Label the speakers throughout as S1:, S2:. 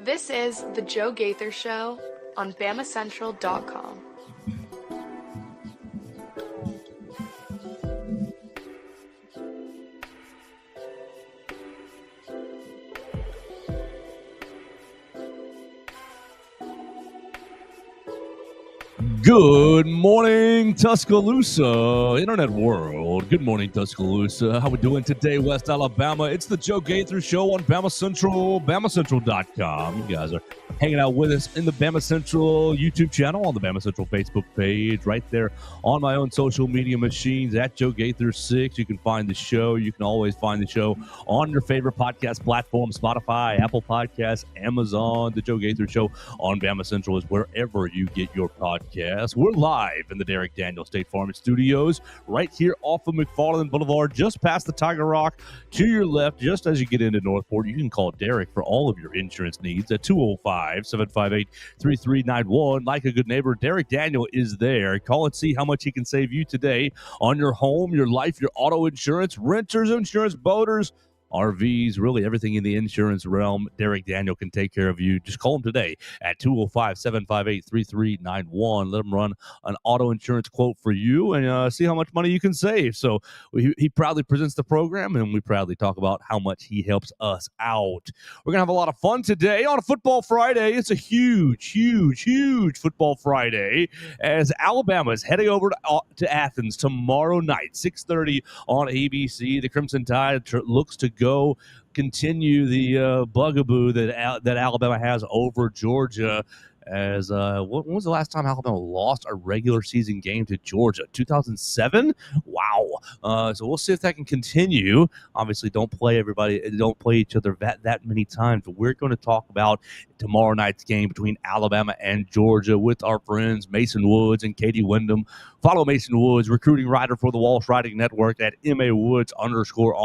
S1: This is The Joe Gaither Show on BamaCentral.com.
S2: Good morning, Tuscaloosa, internet world. Good morning, Tuscaloosa. How we doing today, West Alabama? It's the Joe Gaither Show on BamaCentral, BamaCentral.com. You guys are hanging out with us in the BamaCentral YouTube channel, on the BamaCentral Facebook page, right there on my own social media machines, at Joe Gaither6. You can find the show. You can always find the show on your favorite podcast platform, Spotify, Apple Podcasts, Amazon. The Joe Gaither Show on BamaCentral is wherever you get your podcast. We're live in the Derek Daniel State Farm Studios right here off of McFarland Boulevard, just past the Tiger Rock. To your left, just as you get into Northport, you can call Derek for all of your insurance needs at 205-758-3391. Like a good neighbor, Derek Daniel is there. Call and see how much he can save you today on your home, your life, your auto insurance, renters insurance, boaters, RVs, really everything in the insurance realm. Derek Daniel can take care of you. Just call him today at 205-758-3391. Let him run an auto insurance quote for you and see how much money you can save. So he proudly presents the program, and we proudly talk about how much he helps us out. We're going to have a lot of fun today on a Football Friday. It's a huge Football Friday as Alabama is heading over to Athens tomorrow night, 6:30 on ABC. The Crimson Tide looks to continue the bugaboo that Alabama has over Georgia. As when was the last time Alabama lost a regular season game to Georgia? 2007? Wow. So we'll see if that can continue. Obviously, don't play each other that many times. But we're going to talk about tomorrow night's game between Alabama and Georgia with our friends Mason Woods and Katie Windham. Follow Mason Woods, recruiting writer for the Walsh Writing Network, at MAWoods_ on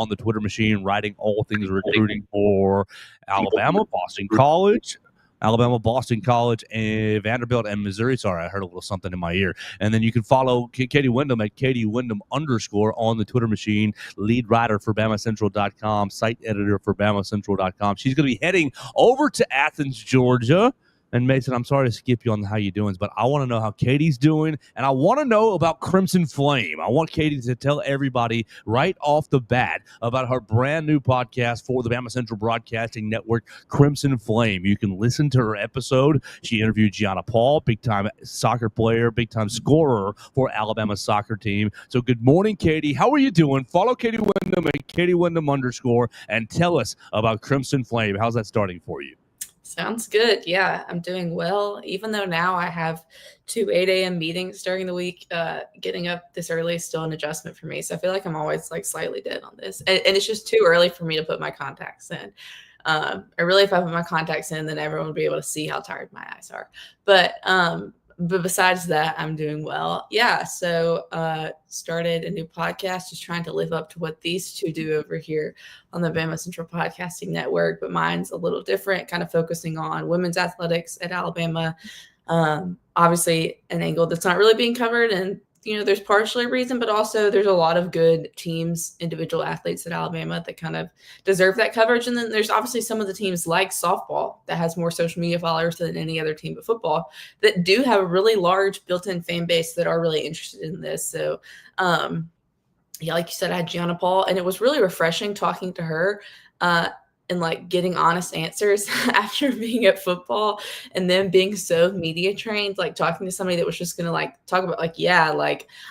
S2: the Twitter machine, writing all things recruiting for Alabama, Boston College, and Vanderbilt, and Missouri. Sorry, I heard a little something in my ear. And then you can follow Katie Windham at Katie Windham_ on the Twitter machine, lead writer for BamaCentral.com, site editor for BamaCentral.com. She's going to be heading over to Athens, Georgia. And Mason, I'm sorry to skip you on how you doing, but I want to know how Katie's doing, and I want to know about Crimson Flame. I want Katie to tell everybody right off the bat about her brand new podcast for the BamaCentral Broadcasting Network, Crimson Flame. You can listen to her episode. She interviewed Gianna Paul, big-time soccer player, big-time scorer for Alabama's soccer team. So good morning, Katie. How are you doing? Follow Katie Windham at Katie Windham_ and tell us about Crimson Flame. How's that starting for you?
S3: Sounds good. Yeah, I'm doing well. Even though now I have 2 8 a.m. meetings during the week, getting up this early is still an adjustment for me. So I feel like I'm always slightly dead on this. And it's just too early for me to put my contacts in. I really, if I put my contacts in, then everyone will be able to see how tired my eyes are. But besides that, I'm doing well. Yeah, so started a new podcast, just trying to live up to what these two do over here on the BamaCentral Podcasting Network. But mine's a little different, kind of focusing on women's athletics at Alabama. Obviously, an angle that's not really being covered. And, there's partially a reason, but also there's a lot of good teams, individual athletes at Alabama that kind of deserve that coverage. And then there's obviously some of the teams like softball that has more social media followers than any other team but football that do have a really large built-in fan base that are really interested in this. So, yeah, like you said, I had Gianna Paul, and it was really refreshing talking to her and getting honest answers after being at football and then being so media trained, talking to somebody that was just going to talk about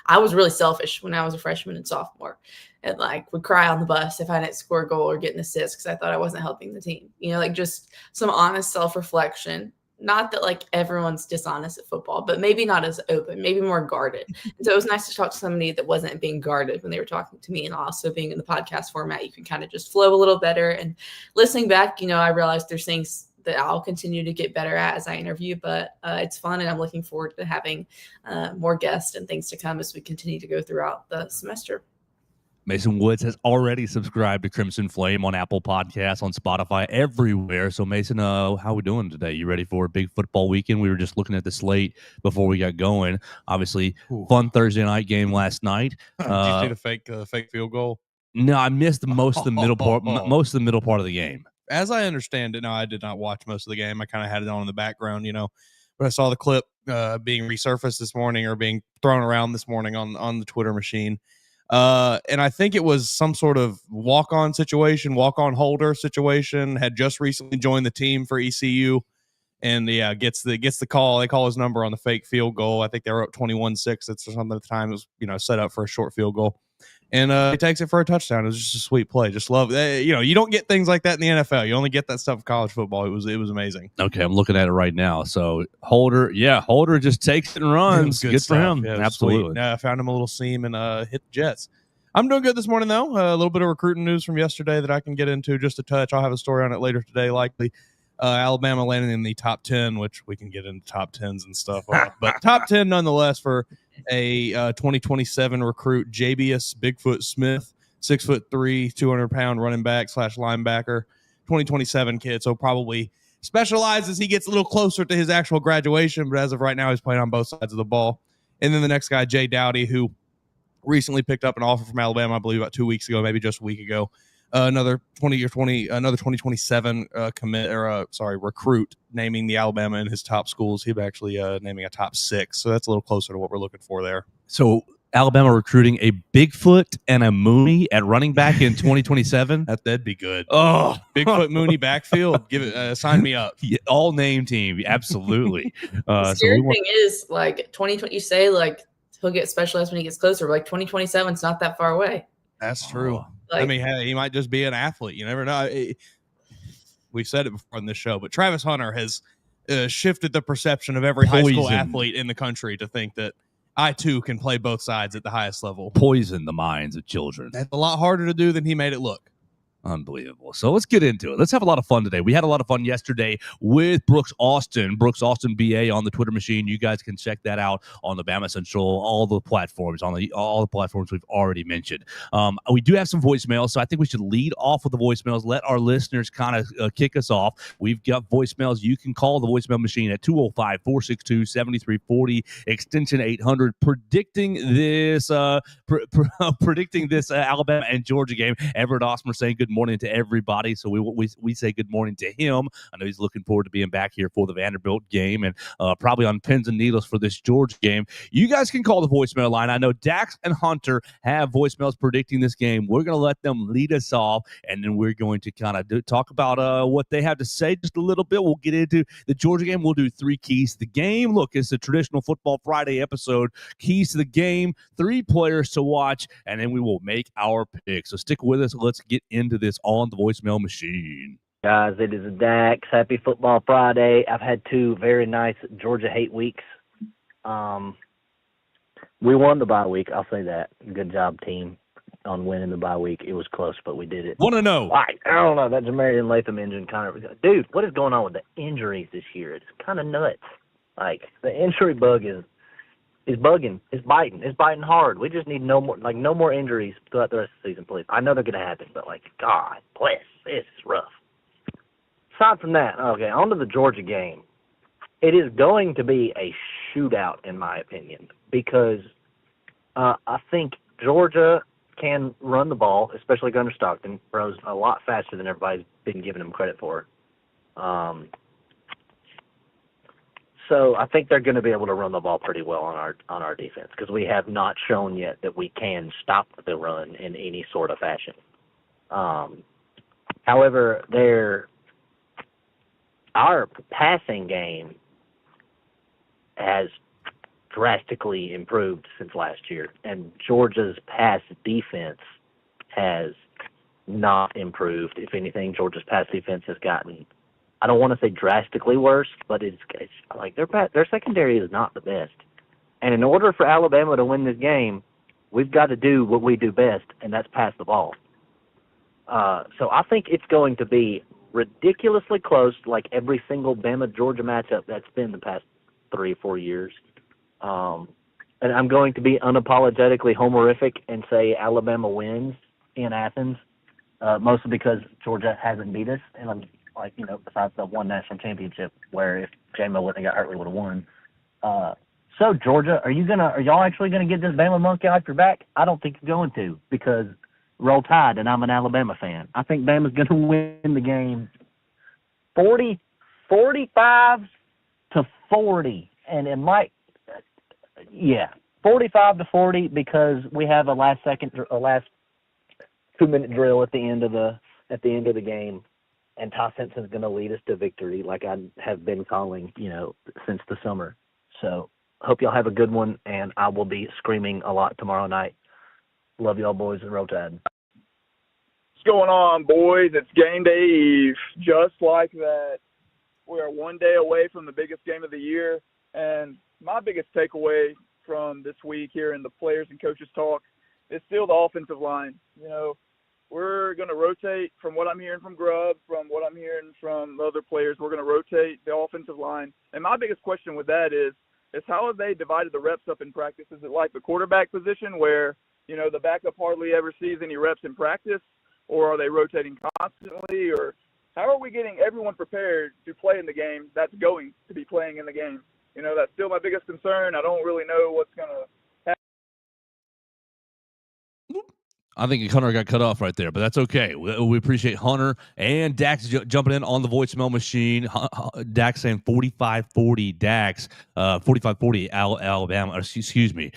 S3: I was really selfish when I was a freshman and sophomore and would cry on the bus if I didn't score a goal or get an assist because I thought I wasn't helping the team, just some honest self-reflection. Not that everyone's dishonest at football, but maybe not as open, maybe more guarded. And so it was nice to talk to somebody that wasn't being guarded when they were talking to me. And also being in the podcast format, you can kind of just flow a little better. And listening back, I realized there's things that I'll continue to get better at as I interview, but it's fun. And I'm looking forward to having more guests and things to come as we continue to go throughout the semester.
S2: Mason Woods has already subscribed to Crimson Flame on Apple Podcasts, on Spotify, everywhere. So, Mason, how are we doing today? You ready for a big football weekend? We were just looking at the slate before we got going. Obviously, fun Thursday night game last night.
S4: Did you see the fake field goal?
S2: No, I missed most of the middle part. Most of the middle part of the game.
S4: as I understand it, now I did not watch most of the game. I kind of had it on in the background, but I saw the clip being resurfaced this morning or being thrown around this morning on the Twitter machine. And I think it was some sort of walk-on holder situation, had just recently joined the team for ECU. And gets the call. They call his number on the fake field goal. I think they were up 21-6 or something at the time. It was, set up for a short field goal. And he takes it for a touchdown. It was just a sweet play. Just love it. You don't get things like that in the NFL. You only get that stuff in college football. It was amazing.
S2: Okay, I'm looking at it right now. So Holder just takes it and runs. Good for him.
S4: Yeah,
S2: absolutely.
S4: I found him a little seam and hit the Jets. I'm doing good this morning, though. A little bit of recruiting news from yesterday that I can get into just a touch. I'll have a story on it later today, likely. Alabama landing in the top 10, which we can get into top 10s and stuff. But top 10 nonetheless for a 2027 recruit, Jabius Bigfoot Smith, 6'3", 200-pound running back / linebacker, 2027 kid. So probably specialized as he gets a little closer to his actual graduation. But as of right now, he's playing on both sides of the ball. And then the next guy, Jay Dowdy, who recently picked up an offer from Alabama, I believe about 2 weeks ago, maybe just a week ago. Another 2027 recruit, naming the Alabama in his top schools. He'll actually naming a top 6, so that's a little closer to what we're looking for there.
S2: So Alabama recruiting a Bigfoot and a Mooney at running back in 2027.
S4: That'd be good.
S2: Oh,
S4: Bigfoot Mooney backfield. Give it. Sign me up.
S2: Yeah, all name team, absolutely.
S3: The scary thing is, 2020. You say he'll get specialized when he gets closer. But 2027 is not that far away.
S4: That's true. Hey, he might just be an athlete. You never know. We've said it before in this show, but Travis Hunter has shifted the perception of every high school athlete in the country to think that I, too, can play both sides at the highest level.
S2: Poison the minds of children.
S4: That's a lot harder to do than he made it look.
S2: Unbelievable. So let's get into it. Let's have a lot of fun today. We had a lot of fun yesterday with Brooks Austin BA on the Twitter machine. You guys can check that out on the BamaCentral, all the platforms we've already mentioned. We do have some voicemails, so I think we should lead off with the voicemails. Let our listeners kind of kick us off. We've got voicemails. You can call the voicemail machine at 205-462-7340, extension 800, predicting this Alabama and Georgia game. Everett Osmer saying good morning to everybody, so we say good morning to him. I know he's looking forward to being back here for the Vanderbilt game and probably on pins and needles for this Georgia game. You guys can call the voicemail line. I know Dax and Hunter have voicemails predicting this game. We're going to let them lead us off, and then we're going to kind of talk about what they have to say just a little bit. We'll get into the Georgia game. We'll do 3 keys to the game. Look, it's a traditional Football Friday episode. Keys to the game, 3 players to watch, and then we will make our pick. So stick with us. Let's get into this on the voicemail machine.
S5: Guys, it is Dax. Happy Football Friday. I've had 2 very nice Georgia hate weeks. We won the bye week. I'll say that. Good job, team, on winning the bye week. It was close, but we did it.
S2: Want to know?
S5: I don't know. That Jamarian Latham engine kind of – dude, what is going on with the injuries this year? It's kind of nuts. The injury bug is bugging. It's biting. It's biting hard. We just need no more injuries throughout the rest of the season, please. I know they're going to happen, but God bless, this is rough. Aside from that, okay, on to the Georgia game. It is going to be a shootout, in my opinion, because I think Georgia can run the ball, especially Gunnar Stockton, throws a lot faster than everybody's been giving him credit for. So I think they're going to be able to run the ball pretty well on our defense because we have not shown yet that we can stop the run in any sort of fashion. However, our passing game has drastically improved since last year, and Georgia's pass defense has not improved. If anything, Georgia's pass defense has gotten, I don't want to say drastically worse, but it's like their secondary is not the best. And in order for Alabama to win this game, we've got to do what we do best, and that's pass the ball. So I think it's going to be ridiculously close, like every single Bama-Georgia matchup that's been the past 3 or 4 years. And I'm going to be unapologetically homerific and say Alabama wins in Athens, mostly because Georgia hasn't beat us. And I'm besides the one national championship where if J-Mo wouldn't have got hurt, we would have won. So Georgia, are y'all actually gonna get this Bama monkey off your back? I don't think you're going to, because Roll Tide, and I'm an Alabama fan. I think Bama's gonna win the game 45 to 40, and it might, 45 to 40, because we have a last 2-minute drill at the end of the game, and Ty Simpson's going to lead us to victory, like I have been calling, since the summer. So hope y'all have a good one, and I will be screaming a lot tomorrow night. Love y'all, boys, and Roll Tide.
S6: What's going on, boys? It's game day eve. Just like that, we are one day away from the biggest game of the year, and my biggest takeaway from this week here in the players and coaches talk is still the offensive line. We're going to rotate, from what I'm hearing from Grubb, from what I'm hearing from the other players. We're going to rotate the offensive line. And my biggest question with that is how have they divided the reps up in practice? Is it like the quarterback position where, the backup hardly ever sees any reps in practice, or are they rotating constantly, or how are we getting everyone prepared to play in the game that's going to be playing in the game? That's still my biggest concern. I don't really know what's going to happen.
S2: I think Hunter got cut off right there, but that's okay. We appreciate Hunter and Dax jumping in on the voicemail machine. Dax saying 45-40 Dax, 45-40 Alabama. Excuse me.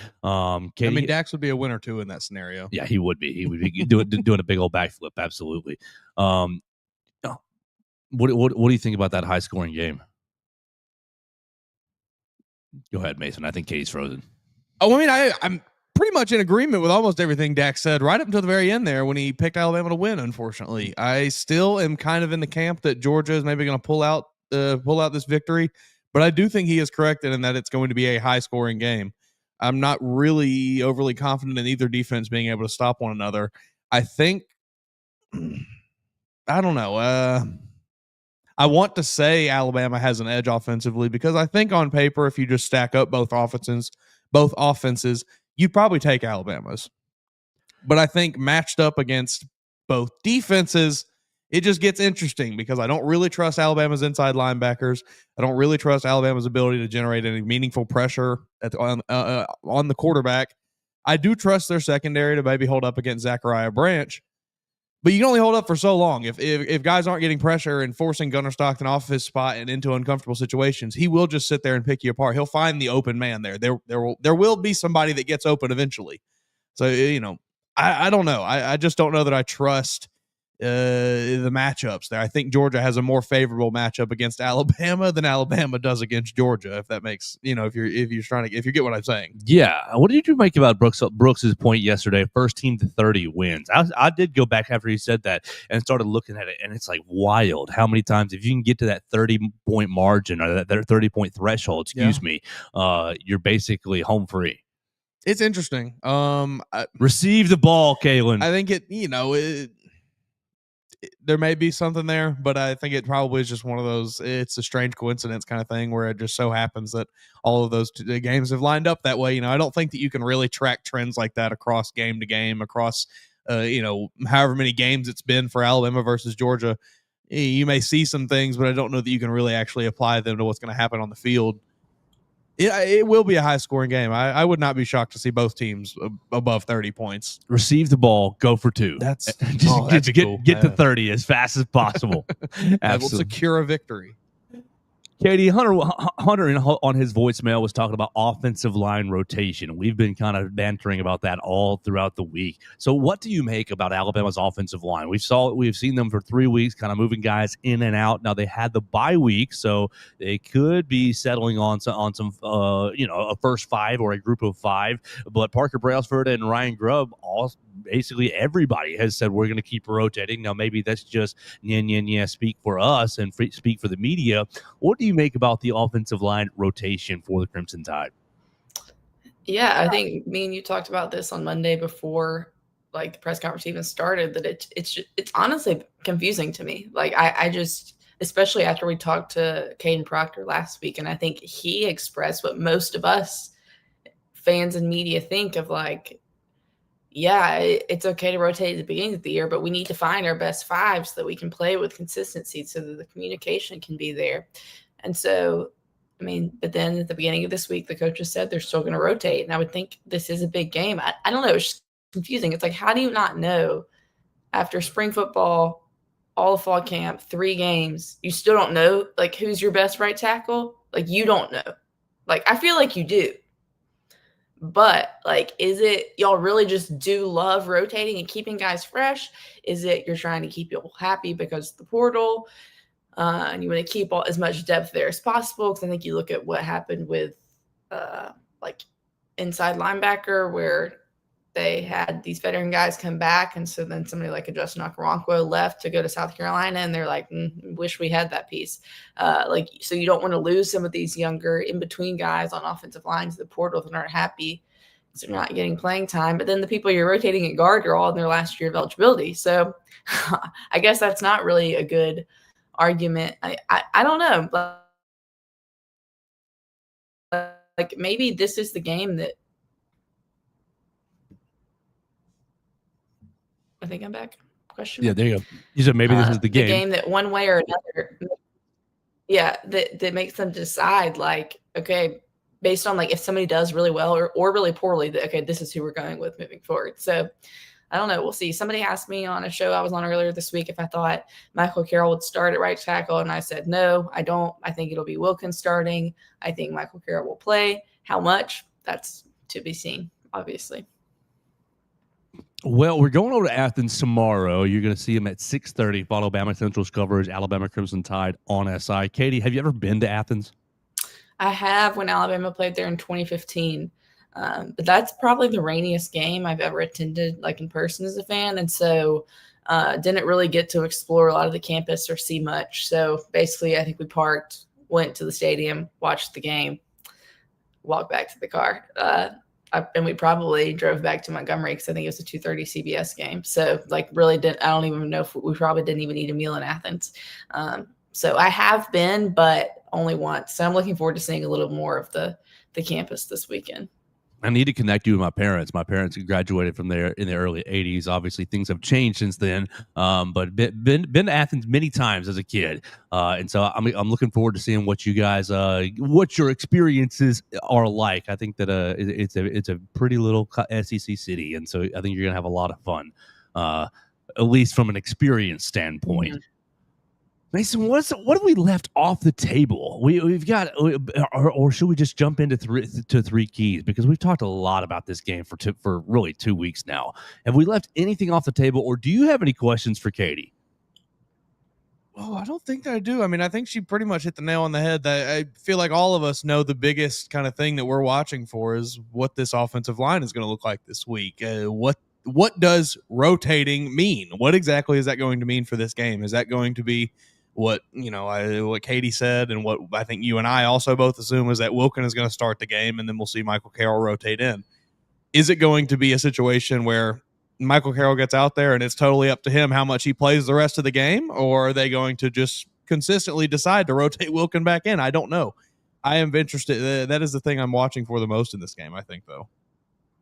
S2: Katie,
S4: Dax would be a winner too in that scenario.
S2: Yeah, he would be. He would be doing a big old backflip. Absolutely. What do you think about that high scoring game? Go ahead, Mason. I think Katie's frozen.
S4: I'm pretty much in agreement with almost everything Dax said right up until the very end there when he picked Alabama to win. Unfortunately, I still am kind of in the camp that Georgia is maybe going to pull out this victory, but I do think he is correct in that it's going to be a high scoring game. I'm not really overly confident in either defense being able to stop one another. I think, I don't know. I want to say Alabama has an edge offensively because I think on paper, if you just stack up both offenses, you'd probably take Alabama's. But I think matched up against both defenses, it just gets interesting because I don't really trust Alabama's inside linebackers. I don't really trust Alabama's ability to generate any meaningful pressure on the quarterback. I do trust their secondary to maybe hold up against Zachariah Branch. But you can only hold up for so long. If guys aren't getting pressure and forcing Gunnar Stockton off his spot and into uncomfortable situations, he will just sit there and pick you apart. He'll find the open man there. There will be somebody that gets open eventually. So, I don't know. I just don't know that I trust the matchups there. I think Georgia has a more favorable matchup against Alabama than Alabama does against Georgia, if that makes, if you get what I'm saying.
S2: Yeah. What did you make about Brooks's point yesterday? First team to 30 wins. I did go back after he said that and started looking at it, and it's like wild how many times if you can get to that 30-point margin or that 30-point threshold, you're basically home free.
S4: It's interesting.
S2: Receive the ball, Kalen.
S4: I think there may be something there, but I think it probably is just one of those, it's a strange coincidence kind of thing where it just so happens that all of those games have lined up that way. I don't think that you can really track trends like that across game to game, across, however many games it's been for Alabama versus Georgia. You may see some things, but I don't know that you can really actually apply them to what's going to happen on the field. It will be a high-scoring game. I would not be shocked to see both teams above 30 points.
S2: Receive the ball, go for two.
S4: That's
S2: get to 30 as fast as possible.
S4: That will secure a victory.
S2: Katie, Hunter on his voicemail was talking about offensive line rotation. We've been kind of bantering about that all throughout the week. So what do you make about Alabama's offensive line? We've seen them for 3 weeks kind of moving guys in and out. Now they had the bye week, so they could be settling on some a first five or a group of five. But Parker Brailsford and Ryan Grubb, basically everybody has said we're going to keep rotating. Now maybe that's just speak for us and speak for the media. What do you make about the offensive line rotation for the Crimson Tide?
S3: Yeah, I think me and you talked about this on Monday before the press conference even started, that it's honestly confusing to me. I just, especially after we talked to Caden Proctor last week, and I think he expressed what most of us fans and media think of it's okay to rotate at the beginning of the year, but we need to find our best five so that we can play with consistency so that the communication can be there. And so, but then at the beginning of this week, the coaches said they're still going to rotate. And I would think this is a big game. I don't know. It's just confusing. It's how do you not know after spring football all of fall camp, 3 games, you still don't know, like, who's your best right tackle? Like, you don't know. Like, I feel like you do. But, like, is it y'all really just do love rotating and keeping guys fresh? Is it you're trying to keep people happy because of the portal, and you want to keep as much depth there as possible? Because I think you look at what happened with, like, inside linebacker where they had these veteran guys come back, and so then somebody like a Justin Okoronkwo left to go to South Carolina, and they're like, wish we had that piece. Like, so you don't want to lose some of these younger in-between guys on offensive lines to the portal that aren't happy because they're not getting playing time. But then the people you're rotating at guard are all in their last year of eligibility. So I guess that's not really a good argument. I don't know. But like, maybe this is the game that I think I'm back. Question
S2: Yeah,
S3: mark?
S2: there you go. You said maybe this is the game.
S3: The game that one way or another, that makes them decide, like, okay, based on, like, if somebody does really well or really poorly, that, okay, this is who we're going with moving forward. So I don't know. We'll see. Somebody asked me on a show I was on earlier this week if I thought Michael Carroll would start at right tackle, and I said no, I don't. I think it'll be Wilkins starting. I think Michael Carroll will play. How much? That's to be seen, obviously.
S2: Well, we're going over to Athens tomorrow. You're going to see them at 6:30. Follow BamaCentral's coverage, Alabama Crimson Tide on SI. Katie, have you ever been to Athens?
S3: I have, when Alabama played there in 2015. But that's probably the rainiest game I've ever attended, like, in person as a fan. And so didn't really get to explore a lot of the campus or see much. So basically, I think we parked, went to the stadium, watched the game, walked back to the car. And we probably drove back to Montgomery because I think it was a 2:30 CBS game. So, like, really didn't – I don't even know if we probably didn't even eat a meal in Athens. So I have been, but only once. So I'm looking forward to seeing a little more of the campus this weekend.
S2: I need to connect you with my parents. My parents graduated from there in the early 80s. Obviously, things have changed since then, but been to Athens many times as a kid. And so I'm looking forward to seeing what you guys, what your experiences are like. I think that it's a pretty little SEC city, and so I think you're going to have a lot of fun, at least from an experience standpoint. Mm-hmm. Mason, what have we left off the table? We've got, or should we just jump into three keys? Because we've talked a lot about this game for really 2 weeks now. Have we left anything off the table, or do you have any questions for Katie?
S4: Oh, I don't think that I do. I mean, I think she pretty much hit the nail on the head. That I feel like all of us know the biggest kind of thing that we're watching for is what this offensive line is going to look like this week. What does rotating mean? What exactly is that going to mean for this game? Is that going to be what Katie said, and what I think you and I also both assume is that Wilkins is going to start the game, and then we'll see Michael Carroll rotate in? Is it going to be a situation where Michael Carroll gets out there and it's totally up to him how much he plays the rest of the game, or are they going to just consistently decide to rotate Wilkins back in? I don't know. I am interested. That is the thing I'm watching for the most in this game, I think, though.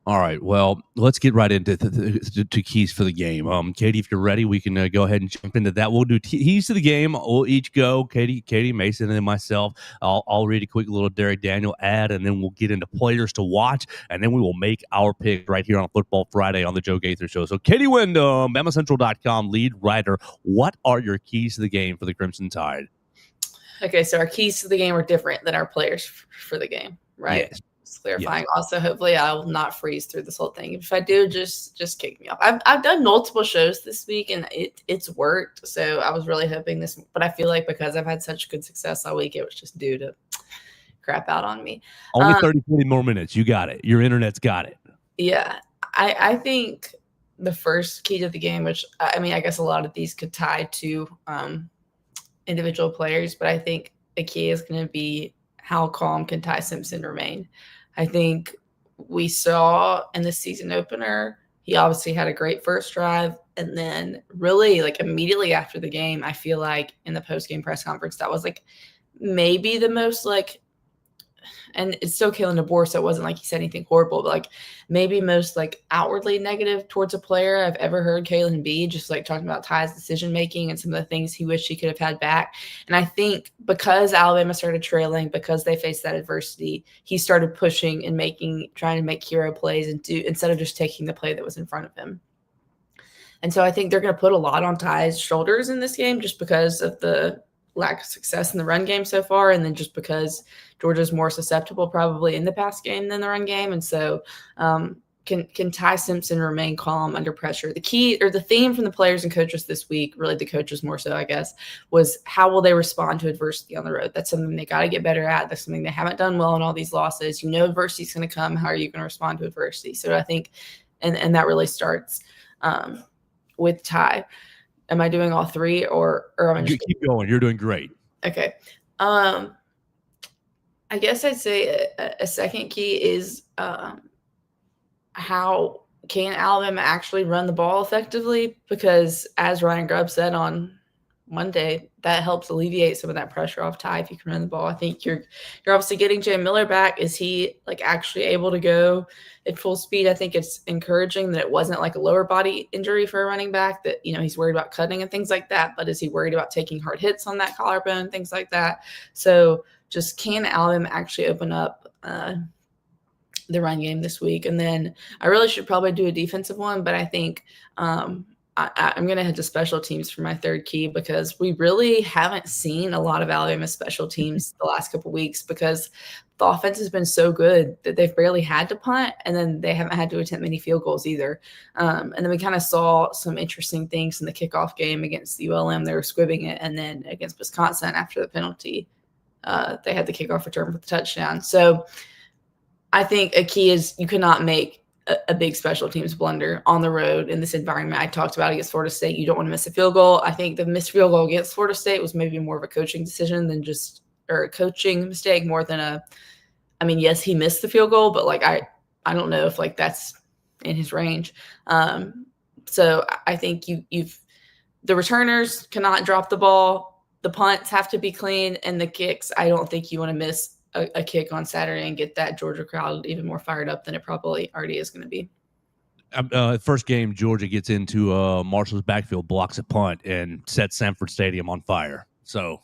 S2: All right, well, let's get right into to keys for the game. Katie, if you're ready, we can go ahead and jump into that. We'll do keys to the game. We'll each go, Katie, Mason, and then myself. I'll read a quick little Derek Daniel ad, and then we'll get into players to watch, and then we will make our pick right here on Football Friday on the Joe Gaither Show. So, Katie Windham, BamaCentral.com, lead writer. What are your keys to the game for the Crimson Tide?
S3: Okay, so our keys to the game are different than our players for the game, right?
S2: Yes.
S3: Clarifying. Yes. Also, hopefully I will not freeze through this whole thing. If I do, just kick me off. I've done multiple shows this week, and it's worked. So I was really hoping this, but I feel like because I've had such good success all week, it was just due to crap out on me.
S2: Only 30, 40 more minutes. You got it. Your internet's got it.
S3: Yeah. I think the first key to the game, which I mean, I guess a lot of these could tie to individual players, but I think the key is going to be how calm can Ty Simpson remain. I think we saw in the season opener, he obviously had a great first drive. And then really, like, immediately after the game, I feel like in the post-game press conference, that was, like, maybe the most, like, and it's still Kalen DeBoer, so it wasn't like he said anything horrible, but, like, maybe most, like, outwardly negative towards a player I've ever heard Kalen be, just, like, talking about Ty's decision-making and some of the things he wished he could have had back. And I think because Alabama started trailing, because they faced that adversity, he started pushing and trying to make hero plays and instead of just taking the play that was in front of him. And so I think they're going to put a lot on Ty's shoulders in this game just because of the lack of success in the run game so far, and then just because Georgia's more susceptible probably in the pass game than the run game. And so can Ty Simpson remain calm under pressure? The key or the theme from the players and coaches this week, really the coaches more so, I guess, was how will they respond to adversity on the road? That's something they got to get better at. That's something they haven't done well in all these losses. You know adversity is going to come. How are you going to respond to adversity? So I think, and that really starts with Ty. Am I doing all three or am I just
S2: keep going? You're doing great.
S3: Okay. I guess I'd say a second key is how can Alabama actually run the ball effectively? Because as Ryan Grubb said on Monday, that helps alleviate some of that pressure off Ty if you can run the ball. I think you're obviously getting Jay Miller back. Is he like actually able to go at full speed? I think it's encouraging that it wasn't like a lower body injury for a running back that, you know, he's worried about cutting and things like that. But is he worried about taking hard hits on that collarbone, things like that? So just can Alabama actually open up the run game this week? And then I really should probably do a defensive one, but I think I'm going to head to special teams for my third key because we really haven't seen a lot of Alabama special teams the last couple of weeks because the offense has been so good that they've barely had to punt, and then they haven't had to attempt many field goals either. And then we kind of saw some interesting things in the kickoff game against the ULM. They were squibbing it, and then against Wisconsin after the penalty, they had the kickoff return for the touchdown. So I think a key is you cannot make a big special teams blunder on the road in this environment. I talked about against Florida State. You don't want to miss a field goal. I think the missed field goal against Florida State was maybe more of a coaching decision than just, or a coaching mistake more than yes, he missed the field goal, but like, I don't know if like that's in his range. So I think the returners cannot drop the ball. The punts have to be clean, and the kicks, I don't think you want to miss a kick on Saturday and get that Georgia crowd even more fired up than it probably already is going to be.
S2: First game, Georgia gets into Marshall's backfield, blocks a punt, and sets Sanford Stadium on fire. So,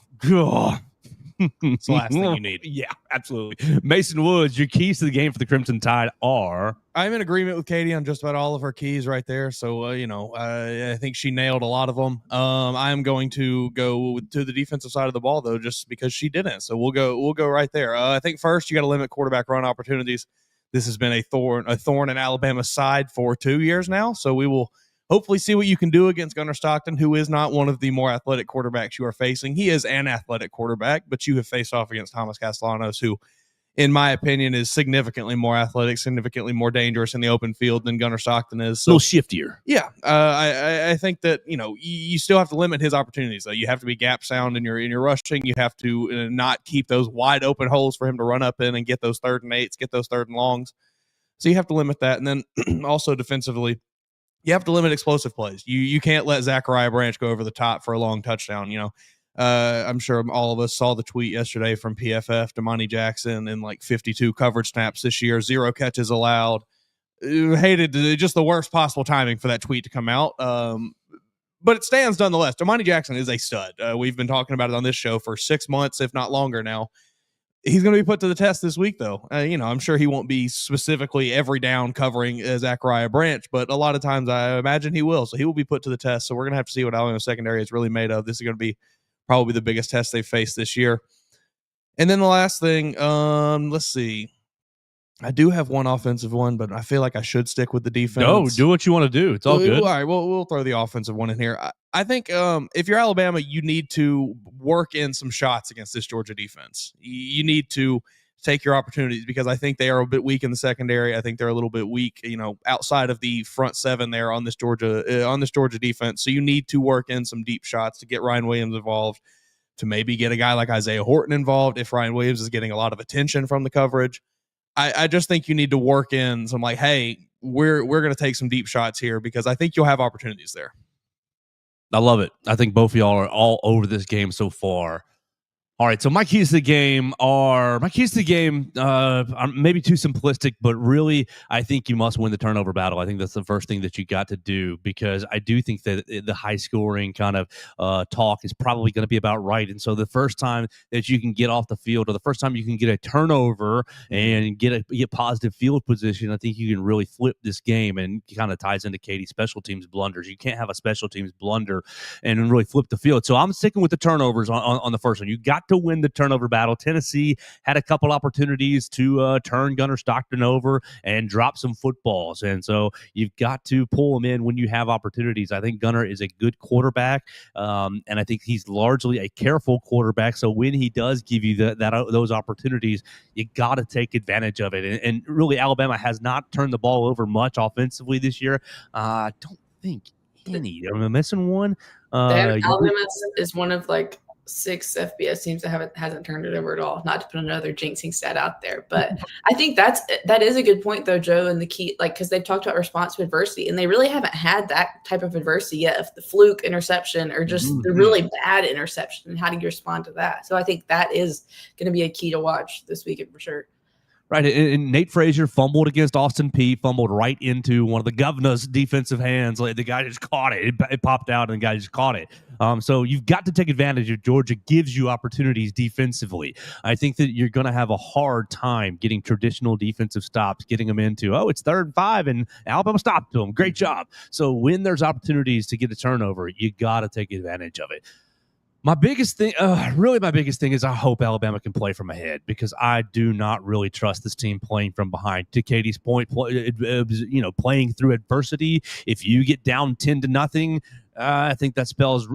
S4: it's the last thing you need.
S2: Yeah, absolutely. Mason Woods, your keys to the game for the Crimson Tide are?
S4: I'm in agreement with Katie on just about all of her keys right there. So, I think she nailed a lot of them. I'm going to go to the defensive side of the ball, though, just because she didn't. So we'll go right there. I think first you got to limit quarterback run opportunities. This has been a thorn in Alabama's side for 2 years now. So we will hopefully see what you can do against Gunnar Stockton, who is not one of the more athletic quarterbacks you are facing. He is an athletic quarterback, but you have faced off against Thomas Castellanos, who, in my opinion, is significantly more athletic, significantly more dangerous in the open field than Gunnar Stockton is.
S2: So, a little shiftier.
S4: Yeah. I think that, you still have to limit his opportunities, though. You have to be gap sound in your rushing. You have to not keep those wide open holes for him to run up in and get those 3rd and 8s, get those 3rd and longs. So you have to limit that. And then also defensively, you have to limit explosive plays. You can't let Zachariah Branch go over the top for a long touchdown. I'm sure all of us saw the tweet yesterday from PFF, Damani Jackson, in like 52 coverage snaps this year, 0 catches allowed. Hated just the worst possible timing for that tweet to come out. But it stands nonetheless. Damani Jackson is a stud. We've been talking about it on this show for 6 months, if not longer now. He's going to be put to the test this week, though. I'm sure he won't be specifically every down covering Zachariah Branch, but a lot of times I imagine he will. So he will be put to the test. So we're going to have to see what Alabama secondary is really made of. This is going to be probably the biggest test they've faced this year. And then the last thing, let's see. I do have one offensive one, but I feel like I should stick with the defense.
S2: No, do what you want to do. It's all good.
S4: All right, we'll throw the offensive one in here. I think if you're Alabama, you need to work in some shots against this Georgia defense. You need to take your opportunities because I think they are a bit weak in the secondary. I think they're a little bit weak, outside of the front 7 there on this Georgia defense. So you need to work in some deep shots to get Ryan Williams involved, to maybe get a guy like Isaiah Horton involved if Ryan Williams is getting a lot of attention from the coverage. I just think you need to work in some like, hey, we're going to take some deep shots here because I think you'll have opportunities there.
S2: I love it. I think both of y'all are all over this game so far. All right, so my keys to the game are maybe too simplistic, but really, I think you must win the turnover battle. I think that's the first thing that you got to do, because I do think that the high scoring kind of talk is probably going to be about right. And so the first time that you can get off the field, or the first time you can get a turnover and get positive field position, I think you can really flip this game, and kind of ties into Katie's special teams blunders. You can't have a special teams blunder and really flip the field. So I'm sticking with the turnovers on the first one. You got to win the turnover battle. Tennessee had a couple opportunities to turn Gunnar Stockton over and drop some footballs, and so you've got to pull them in when you have opportunities. I think Gunnar is a good quarterback, and I think he's largely a careful quarterback. So when he does give you those opportunities, you got to take advantage of it. And really, Alabama has not turned the ball over much offensively this year. I don't think any. Am I missing one?
S3: Alabama is one of like 6 FBS teams that hasn't turned it over at all. Not to put another jinxing stat out there, but I think that is a good point though, Joe. And the key, like, because they've talked about response to adversity, and they really haven't had that type of adversity yet. If the fluke interception or just the really bad interception, and how do you respond to that? So I think that is going to be a key to watch this weekend for sure.
S2: Right, and Nate Frazier fumbled against Austin Peay, fumbled right into one of the governor's defensive hands. Like, the guy just caught it. It popped out, and the guy just caught it. So you've got to take advantage of Georgia gives you opportunities defensively. I think that you're going to have a hard time getting traditional defensive stops, getting them into, it's 3rd and 5, and Alabama stopped them. Great job. So when there's opportunities to get a turnover, you got to take advantage of it. My biggest thing is I hope Alabama can play from ahead, because I do not really trust this team playing from behind. To Katie's point, playing through adversity. If you get down 10-0, I think that spells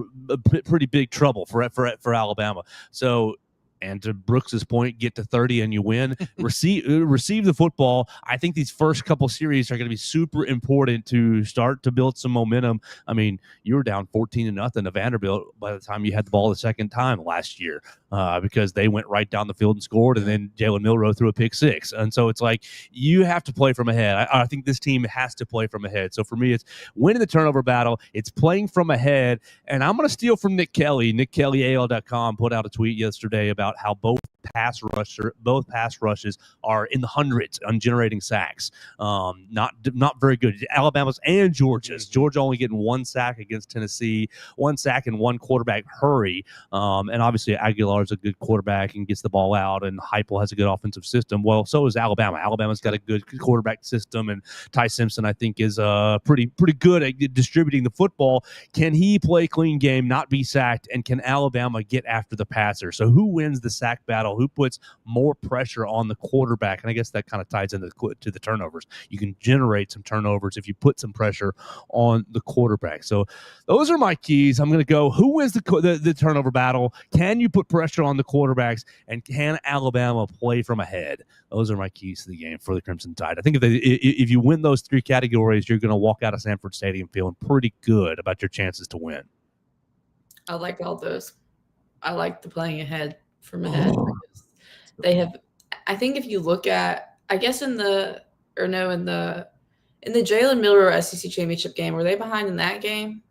S2: pretty big trouble for Alabama. So, and to Brooks's point, get to 30 and you win. receive the football. I think these first couple series are going to be super important to start to build some momentum. I mean, you were down 14-0 to Vanderbilt by the time you had the ball the second time last year, because they went right down the field and scored, and then Jalen Milroe threw a pick 6. And so it's like, you have to play from ahead. I think this team has to play from ahead. So for me, it's winning the turnover battle. It's playing from ahead. And I'm going to steal from Nick Kelly. NickKellyAL.com put out a tweet yesterday about how both pass rushes are in the hundreds on generating sacks. Not very good. Alabama's and Georgia's. Georgia only getting 1 sack against Tennessee, 1 sack and 1 quarterback hurry. And obviously Aguilar's a good quarterback and gets the ball out, and Heupel has a good offensive system. Well, so is Alabama. Alabama's got a good quarterback system, and Ty Simpson, I think, is pretty good at distributing the football. Can he play clean game, not be sacked, and can Alabama get after the passer? So who wins the sack battle? Who puts more pressure on the quarterback? And I guess that kind of ties into the turnovers. You can generate some turnovers if you put some pressure on the quarterback. So those are my keys. I'm going to go, who wins the turnover battle? Can you put pressure on the quarterbacks? And can Alabama play from ahead? Those are my keys to the game for the Crimson Tide. I think if you win those 3 categories, you're going to walk out of Sanford Stadium feeling pretty good about your chances to win.
S3: I like all those. I like the playing ahead from ahead. They have, I think if you look at, I guess in the Jalen Milroe SEC championship game, were they behind in that game?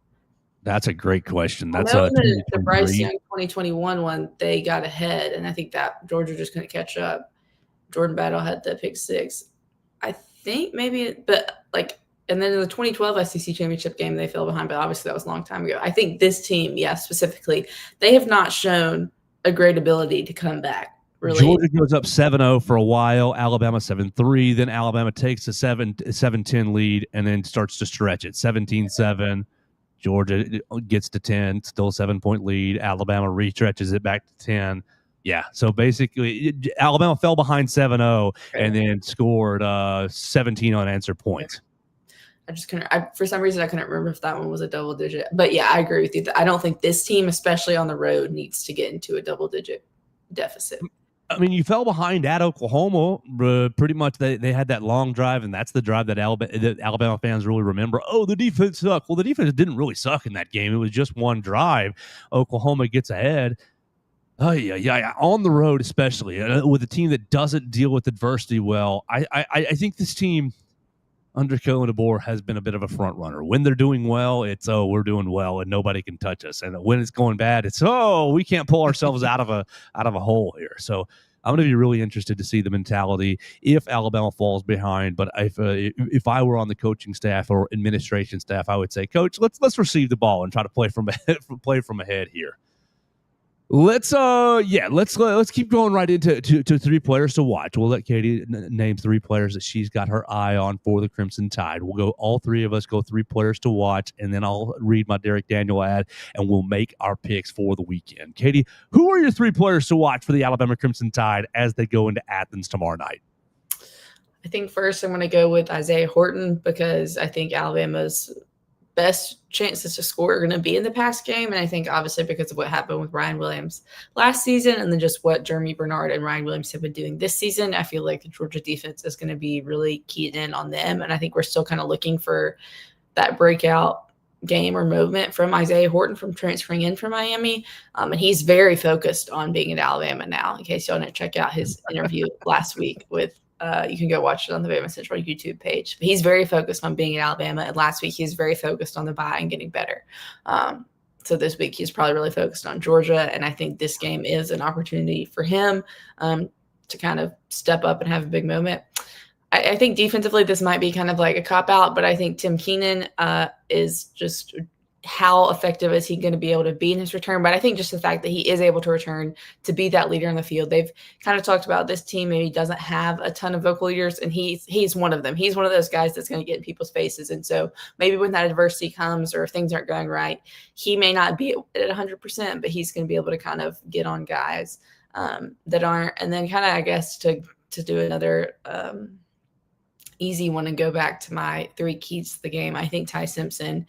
S2: That's a great question. That's
S3: the Bryce Young 2021 one, they got ahead, and I think that Georgia just couldn't catch up. Jordan Battle had the pick 6. I think maybe, and then in the 2012 SEC championship game, they fell behind, but obviously that was a long time ago. I think this team, specifically, they have not shown a great ability to come back. Really.
S2: Georgia goes up 7-0 for a while, Alabama 7-3, then Alabama takes a 7-10 lead and then starts to stretch it. 17-7. Georgia gets to 10, still a 7-point lead. Alabama restretches it back to 10. Yeah, so basically, Alabama fell behind 7-0 and then scored 17 unanswered points.
S3: I just couldn't. For some reason, I couldn't remember if that one was a double digit. But yeah, I agree with you. I don't think this team, especially on the road, needs to get into a double digit deficit.
S2: I mean, you fell behind at Oklahoma. Pretty much, they had that long drive, and that's the drive that Alabama fans really remember. Oh, the defense sucked. Well, the defense didn't really suck in that game. It was just one drive. Oklahoma gets ahead. Oh, yeah. On the road, especially with a team that doesn't deal with adversity well. I think this team, Underco and DeBoer has been a bit of a front runner. When they're doing well, it's, oh, we're doing well and nobody can touch us. And when it's going bad, it's, oh, we can't pull ourselves out of a hole here. So I'm going to be really interested to see the mentality if Alabama falls behind. But if I were on the coaching staff or administration staff, I would say, Coach, let's receive the ball and try to play from ahead here. Let's keep going right into to 3 players to watch. We'll let Katie name 3 players that she's got her eye on for the Crimson Tide. We'll go, all 3 of us go 3 players to watch, and then I'll read my Derek Daniel ad, and we'll make our picks for the weekend. Katie, who are your 3 players to watch for the Alabama Crimson Tide as they go into Athens tomorrow night?
S3: I think first I'm going to go with Isaiah Horton because I think Alabama's best chances to score are going to be in the pass game. And I think obviously because of what happened with Ryan Williams last season and then just what Jeremy Bernard and Ryan Williams have been doing this season, I feel like the Georgia defense is going to be really keyed in on them. And I think we're still kind of looking for that breakout game or movement from Isaiah Horton from transferring in from Miami. And he's very focused on being at Alabama now. In case y'all didn't check out his interview last week with you can go watch it on the BamaCentral YouTube page. But he's very focused on being in Alabama. And last week, he was very focused on the bye and getting better. So this week, he's probably really focused on Georgia. And I think this game is an opportunity for him to kind of step up and have a big moment. I think defensively, this might be kind of like a cop-out, but I think Tim Keenan is just – how effective is he going to be able to be in his return? But I think just the fact that he is able to return to be that leader in the field. They've kind of talked about this team maybe doesn't have a ton of vocal leaders, and he's one of them. He's one of those guys that's going to get in people's faces. And so maybe when that adversity comes or if things aren't going right, he may not be at 100%, but he's going to be able to kind of get on guys that aren't. And then kind of, I guess, to do another easy one and go back to my 3 keys to the game, I think Ty Simpson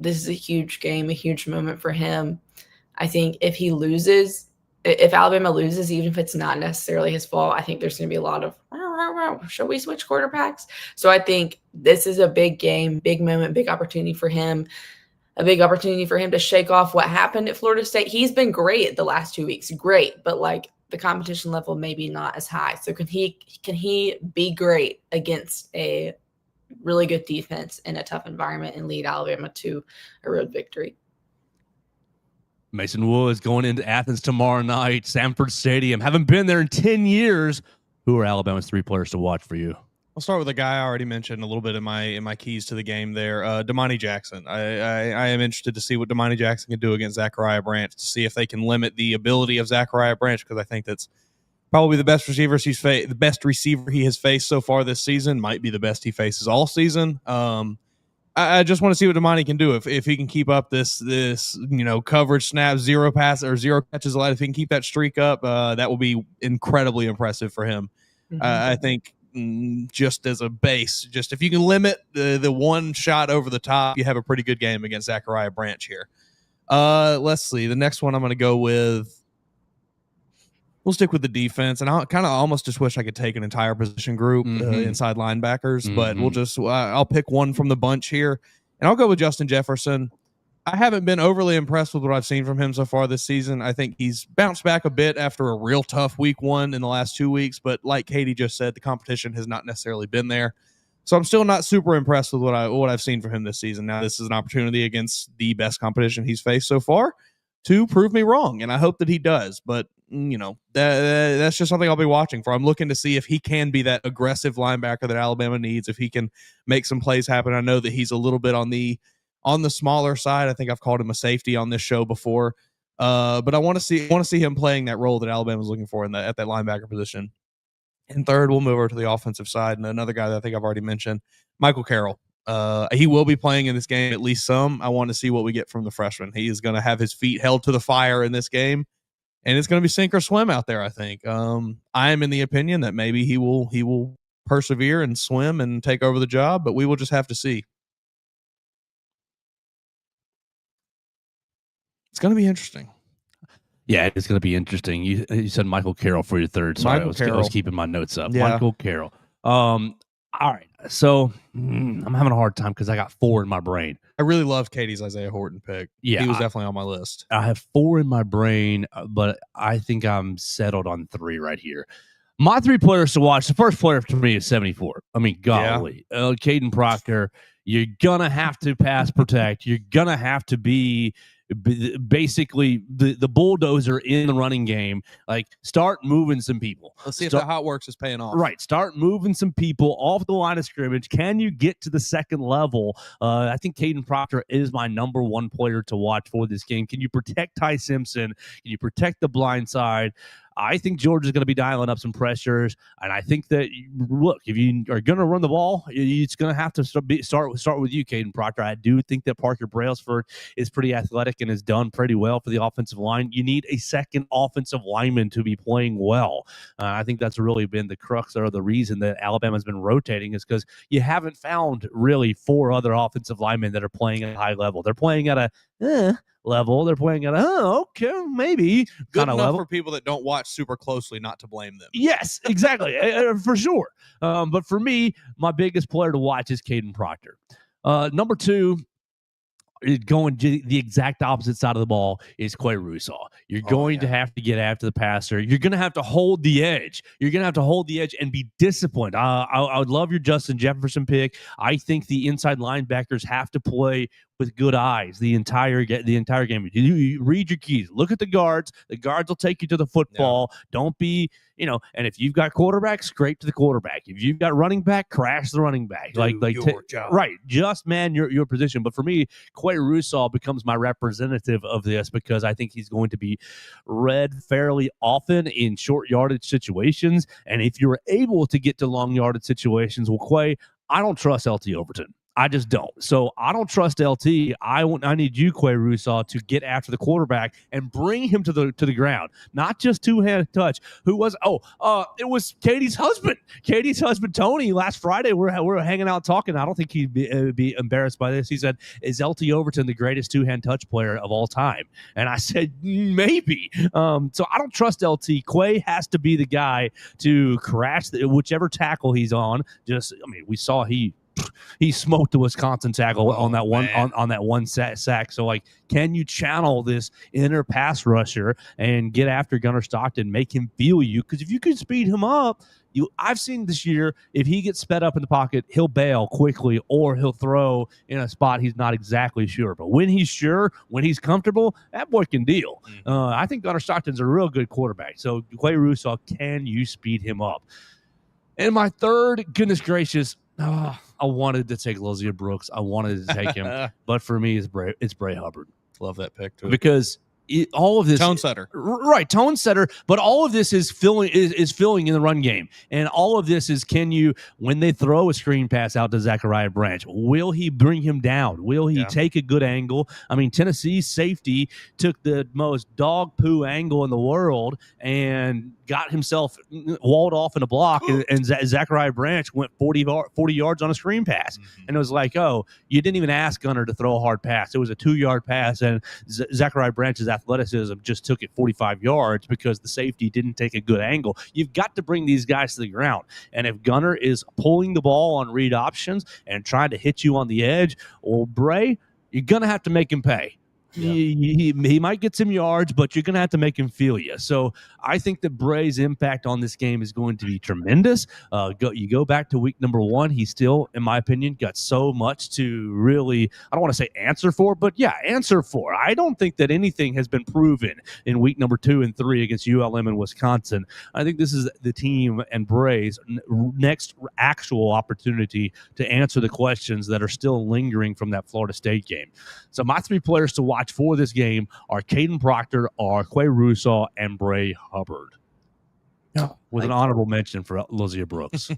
S3: this is a huge game, a huge moment for him. I think if Alabama loses, even if it's not necessarily his fault, I think there's going to be a lot of, should we switch quarterbacks? So I think this is a big game, big moment, big opportunity for him, a big opportunity for him to shake off what happened at Florida State. He's been great the last 2 weeks, great, but like the competition level maybe not as high. So can he be great against a really good defense in a tough environment and lead Alabama to a road victory?
S2: Mason Woods going into Athens tomorrow night, Sanford Stadium. Haven't been there in 10 years. Who are Alabama's 3 players to watch for you?
S4: I'll start with a guy I already mentioned a little bit in my keys to the game there, Damani Jackson. I am interested to see what Damani Jackson can do against Zachariah Branch, to see if they can limit the ability of Zachariah Branch, because I think that's probably the best receiver the best receiver he has faced so far this season. Might be the best he faces all season. I just want to see what Damani can do if he can keep up this coverage snap, 0 pass or 0 catches allowed. If he can keep that streak up, that will be incredibly impressive for him. Mm-hmm. I think just as a base, just if you can limit the one shot over the top, you have a pretty good game against Zachariah Branch here. Let's see. The next one I'm going to go with. We'll stick with the defense, and I kind of almost just wish I could take an entire position group, inside linebackers, but I'll pick one from the bunch here, and I'll go with Justin Jefferson. I haven't been overly impressed with what I've seen from him so far this season. I think he's bounced back a bit after a real tough week 1 in the last 2 weeks, but like Katie just said, the competition has not necessarily been there. So I'm still not super impressed with what I've seen from him this season. Now, this is an opportunity against the best competition he's faced so far to prove me wrong, and I hope that he does. But that's just something I'll be watching for. I'm looking to see if he can be that aggressive linebacker that Alabama needs, if he can make some plays happen. I know that he's a little bit on the smaller side. I think I've called him a safety on this show before, but I want to see him playing that role that Alabama's looking for at that linebacker position. And third, we'll move over to the offensive side, and another guy that I think I've already mentioned, Michael Carroll. He will be playing in this game, at least some. I want to see what we get from the freshman. He is going to have his feet held to the fire in this game, and it's going to be sink or swim out there, I think. I am in the opinion that maybe he will persevere and swim and take over the job, but we will just have to see. It's going to be interesting.
S2: Yeah, it's going to be interesting. You said Michael Carroll for your third, so I was keeping my notes up. Yeah. Michael Carroll. All right, so I'm having a hard time because I got 4 in my brain.
S4: I really loved Katie's Isaiah Horton pick.
S2: Yeah,
S4: he was definitely on my list.
S2: I have 4 in my brain, but I think I'm settled on 3 right here. My 3 players to watch. The first player to me is 74. I mean, golly, Caden Proctor. You're gonna have to pass protect. You're gonna have to be basically the bulldozer in the running game. Like, start moving some people.
S4: Let's see if the hot works is paying off.
S2: Right. Start moving some people off the line of scrimmage. Can you get to the second level? I think Caden Proctor is my number 1 player to watch for this game. Can you protect Ty Simpson? Can you protect the blind side? I think Georgia's going to be dialing up some pressures, and I think that, look, if you are going to run the ball, it's going to have to start with you, Caden Proctor. I do think that Parker Brailsford is pretty athletic and has done pretty well for the offensive line. You need a second offensive lineman to be playing well. I think that's really been the crux or the reason that Alabama's been rotating, is because you haven't found really 4 other offensive linemen that are playing at a high level. They're playing at a level. They're playing at okay, maybe
S4: good
S2: kind of
S4: enough
S2: level
S4: for people that don't watch super closely not to blame them.
S2: Yes, exactly, for sure. But for me, my biggest player to watch is Caden Proctor. Number 2, going the exact opposite side of the ball is Quay Russaw. You're going to have to get after the passer. You're going to have to hold the edge. You're going to have to hold the edge and be disciplined. I would love your Justin Jefferson pick. I think the inside linebackers have to play with good eyes the entire game. You read your keys. Look at the guards. The guards will take you to the football. Yeah. Don't be, and if you've got quarterback, scrape to the quarterback. If you've got running back, crash the running back. Right. Just man your position. But for me, Quay Russaw becomes my representative of this, because I think he's going to be read fairly often in short yardage situations. And if you're able to get to long yardage situations, well, Quay, I don't trust LT Overton. I just don't. So I don't trust LT. I need you, Quay Russaw, to get after the quarterback and bring him to the ground. Not just two-hand touch. Who was? It was Katie's husband. Katie's husband, Tony. Last Friday, we're hanging out talking. I don't think he'd be embarrassed by this. He said, "Is LT Overton the greatest two-hand touch player of all time?" And I said, maybe. So I don't trust LT. Quay has to be the guy to crash whichever tackle he's on. We saw he smoked the Wisconsin tackle on that one sack. So, can you channel this inner pass rusher and get after Gunnar Stockton, make him feel you? Because if you can speed him up, I've seen this year, if he gets sped up in the pocket, he'll bail quickly, or he'll throw in a spot he's not exactly sure. But when he's sure, when he's comfortable, that boy can deal. I think Gunnar Stockton's a real good quarterback. So, Quay Russaw, can you speed him up? And my third, goodness gracious, I wanted to take Lozia Brooks. I wanted to take him, but for me, it's Bray Hubbard.
S4: Love that pick too,
S2: because all of this
S4: tone setter,
S2: right? Tone setter, but all of this is filling in the run game, and all of this is, can you, when they throw a screen pass out to Zachariah Branch, will he bring him down? Will he take a good angle? I mean, Tennessee's safety took the most dog poo angle in the world and got himself walled off in a block, and Zachariah Branch went 40 yards on a screen pass. And it was like, you didn't even ask Gunnar to throw a hard pass. It was a 2-yard pass, and Zachariah Branch's athleticism just took it 45 yards because the safety didn't take a good angle. You've got to bring these guys to the ground. And if Gunnar is pulling the ball on read options and trying to hit you on the edge, well, Bray, you're going to have to make him pay. Yeah. He might get some yards, but you're going to have to make him feel you. So I think that Bray's impact on this game is going to be tremendous. You go back to week number 1, he still, in my opinion, got so much to really, I don't want to say answer for, but answer for. I don't think that anything has been proven in week number 2 and 3 against ULM and Wisconsin. I think this is the team and Bray's next actual opportunity to answer the questions that are still lingering from that Florida State game. So my 3 players to watch for this game are Caden Proctor, Quay Russaw, and Bray Hubbard. With an honorable mention for Lozia Brooks.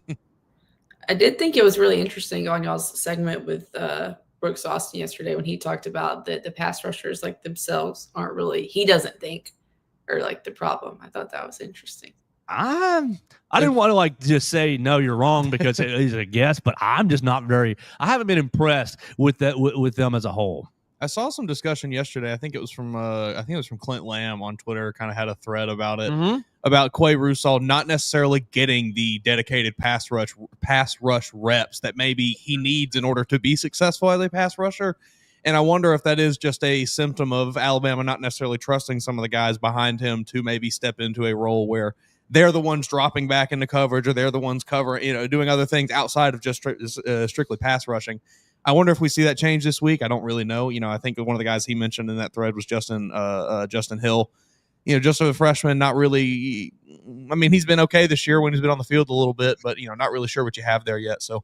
S3: I did think it was really interesting on y'all's segment with Brooks Austin yesterday when he talked about that the pass rushers themselves aren't really, he doesn't think, are the problem. I thought that was interesting.
S2: I didn't want to just say no, you're wrong, because he's a guess, but I'm just not I haven't been impressed with them as a whole.
S4: I saw some discussion yesterday. I think it was from Clint Lamb on Twitter. Kind of had a thread about it, about Quay Russaw not necessarily getting the dedicated pass rush reps that maybe he needs in order to be successful as a pass rusher. And I wonder if that is just a symptom of Alabama not necessarily trusting some of the guys behind him to maybe step into a role where they're the ones dropping back into coverage, or they're the ones covering, doing other things outside of just strictly pass rushing. I wonder if we see that change this week. I don't really know. I think one of the guys he mentioned in that thread was Justin Hill. Just a freshman, not really. I mean, he's been okay this year when he's been on the field a little bit, but not really sure what you have there yet. So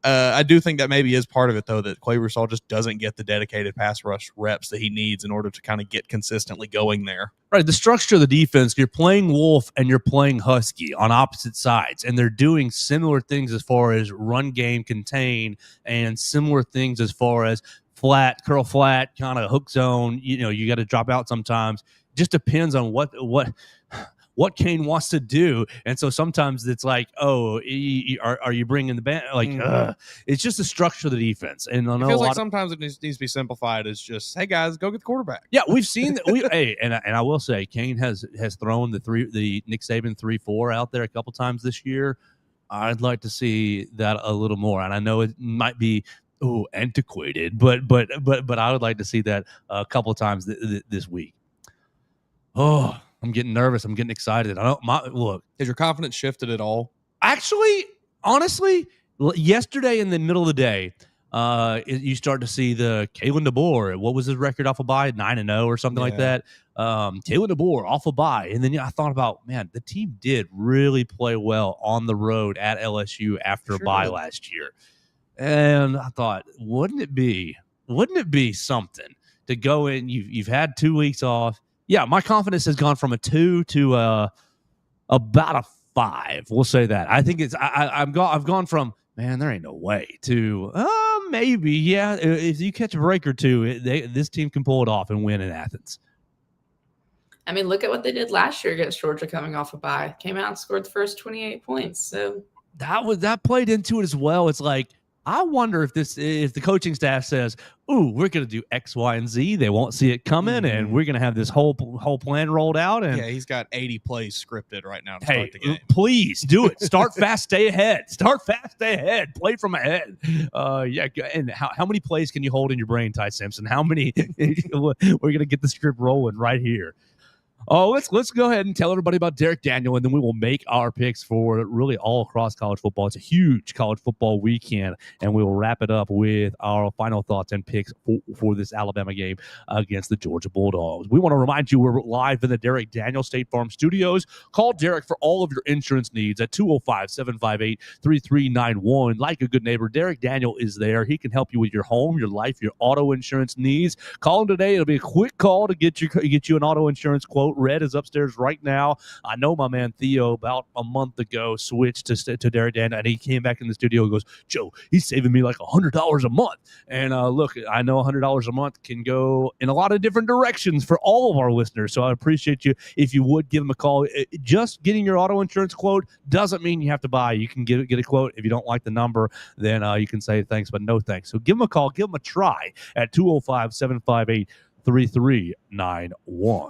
S4: I do think that maybe is part of it, though, that Clay Rusall just doesn't get the dedicated pass rush reps that he needs in order to kind of get consistently going there.
S2: Right, the structure of the defense, you're playing Wolf and you're playing Husky on opposite sides, and they're doing similar things as far as run game, contain, and similar things as far as flat, curl flat, kind of hook zone. You got to drop out sometimes. Just depends on what Kane wants to do. And so sometimes it's like, are you bringing the band? Like, it's just the structure of the defense. And I know
S4: it feels like sometimes it needs to be simplified as just, hey guys, go get the quarterback.
S2: Yeah, we've seen that. Hey, and I will say, Kane has thrown the Nick Saban 3-4 out there a couple times this year. I'd like to see that a little more. And I know it might be antiquated, but I would like to see that a couple of times this week. Oh, I'm getting nervous. I'm getting excited. Look.
S4: Has your confidence shifted at all?
S2: Actually, honestly, yesterday in the middle of the day, you start to see the Kalen DeBoer. What was his record off a bye? 9-0 or something like that. Kalen DeBoer off a bye. And then I thought about, man, the team did really play well on the road at LSU after a bye last year. And I thought, wouldn't it be something to go in? You've had 2 weeks off. Yeah, my confidence has gone from a 2 to about a 5. We'll say that. I think I've gone from, man, there ain't no way, to maybe, yeah. If you catch a break or two, this team can pull it off and win in Athens.
S3: I mean, look at what they did last year against Georgia coming off a bye. Came out and scored the first 28 points. So
S2: that played into it as well. It's like, I wonder if the coaching staff says, "Ooh, we're going to do X, Y, and Z." They won't see it coming, and we're going to have this whole plan rolled out. And
S4: he's got 80 plays scripted right now to start the game.
S2: Please do it. Start fast, stay ahead. Start fast, stay ahead. Play from ahead. And how many plays can you hold in your brain, Ty Simpson? How many? We're going to get the script rolling right here. Oh, let's go ahead and tell everybody about Derek Daniel, and then we will make our picks for really all across college football. It's a huge college football weekend, and we will wrap it up with our final thoughts and picks for this Alabama game against the Georgia Bulldogs. We want to remind you we're live in the Derek Daniel State Farm Studios. Call Derek for all of your insurance needs at 205-758-3391. Like a good neighbor, Derek Daniel is there. He can help you with your home, your life, your auto insurance needs. Call him today. It'll be a quick call to get you an auto insurance quote. Red is upstairs right now. I know my man Theo about a month ago switched to Derek Daniel, and he came back in the studio and goes, "Joe, he's saving me like $100 a month." And look, I know $100 a month can go in a lot of different directions for all of our listeners, so I appreciate you if you would give him a call. Just getting your auto insurance quote doesn't mean you have to buy. You can get a quote. If you don't like the number, then you can say thanks, but no thanks. So give him a call. Give him a try at 205-758-3391.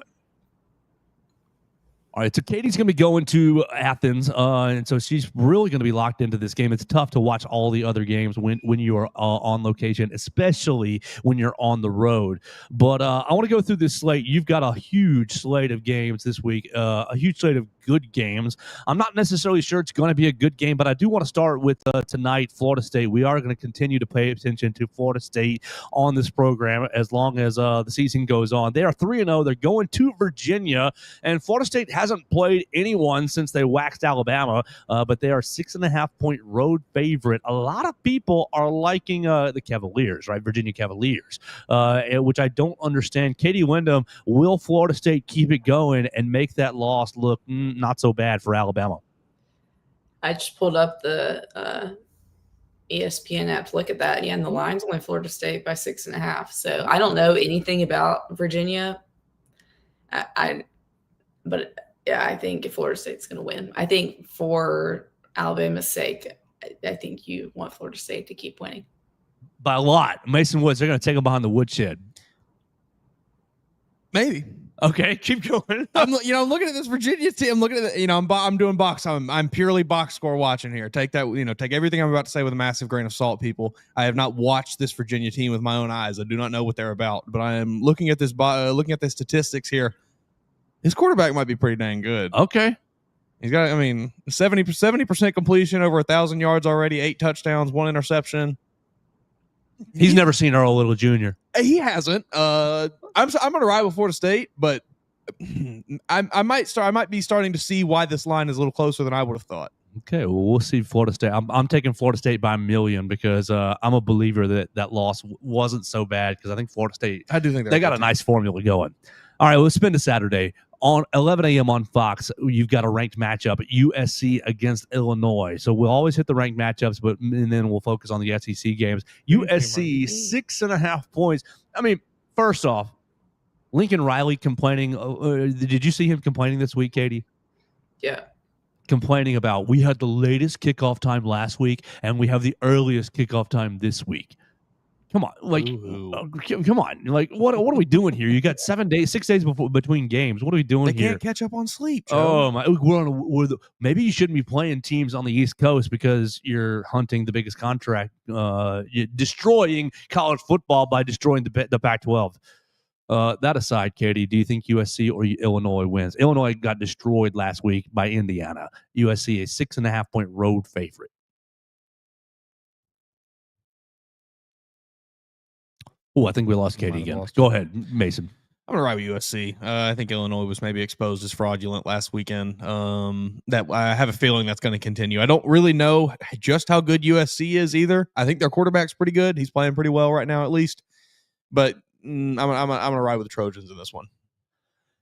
S2: All right, so Katie's going to be going to Athens, and so she's really going to be locked into this game. It's tough to watch all the other games when you are on location, especially when you're on the road. But I want to go through this slate. You've got a huge slate of games this week, a huge slate of good games. I'm not necessarily sure it's going to be a good game, but I do want to start with tonight, Florida State. We are going to continue to pay attention to Florida State on this program as long as the season goes on. They are 3-0. They're going to Virginia, and Florida State hasn't played anyone since they waxed Alabama, but they are 6.5-point road favorite. A lot of people are liking the Cavaliers, right? Virginia Cavaliers, which I don't understand. Katie Windham, will Florida State keep it going and make that loss look not so bad for Alabama?
S3: I just pulled up the ESPN app to look at that. Yeah, and the line's only Florida State by 6.5. So I don't know anything about Virginia. But yeah, I think if Florida State's going to win. I think for Alabama's sake, I think you want Florida State to keep winning.
S2: By a lot. Mason Woods, they're going to take them behind the woodshed.
S4: Maybe.
S2: Okay, keep going.
S4: I'm looking at this Virginia team. I'm looking at I'm doing box. I'm purely box score watching here. Take that, take everything I'm about to say with a massive grain of salt, people. I have not watched this Virginia team with my own eyes. I do not know what they're about, but I am looking at this, looking at the statistics here. His quarterback might be pretty dang good.
S2: Okay.
S4: He's got, 70% completion, over 1,000 yards already, 8 touchdowns, 1 interception.
S2: He's never seen Earl Little Jr.
S4: He hasn't. I'm going to ride with Florida State, but I might be starting to see why this line is a little closer than I would have thought.
S2: Okay, well, we'll see Florida State. I'm taking Florida State by 1 million because I'm a believer that loss wasn't so bad because I think Florida State,
S4: I do think
S2: they got a nice formula going. All right, let's spend a Saturday. On 11 a.m. on Fox, you've got a ranked matchup, USC against Illinois. So we'll always hit the ranked matchups, and then we'll focus on the SEC games. USC, 6.5 points. I mean, first off, Lincoln Riley complaining. Did you see him complaining this week, Katie?
S3: Yeah.
S2: Complaining about we had the latest kickoff time last week, and we have the earliest kickoff time this week. Come on, come on, like what are we doing here? You got 6 days between games. What are we doing here?
S4: They can't catch up on sleep, Joe.
S2: Oh my! Maybe you shouldn't be playing teams on the East Coast because you're hunting the biggest contract. You're destroying college football by destroying the Pac-12. That aside, Katie, do you think USC or Illinois wins? Illinois got destroyed last week by Indiana. USC a 6.5 point road favorite. Oh, I think we lost Katie again. Go ahead, Mason.
S4: I'm going to ride with USC. I think Illinois was maybe exposed as fraudulent last weekend. That I have a feeling that's going to continue. I don't really know just how good USC is either. I think their quarterback's pretty good. He's playing pretty well right now, at least. But I'm going to ride with the Trojans in this one.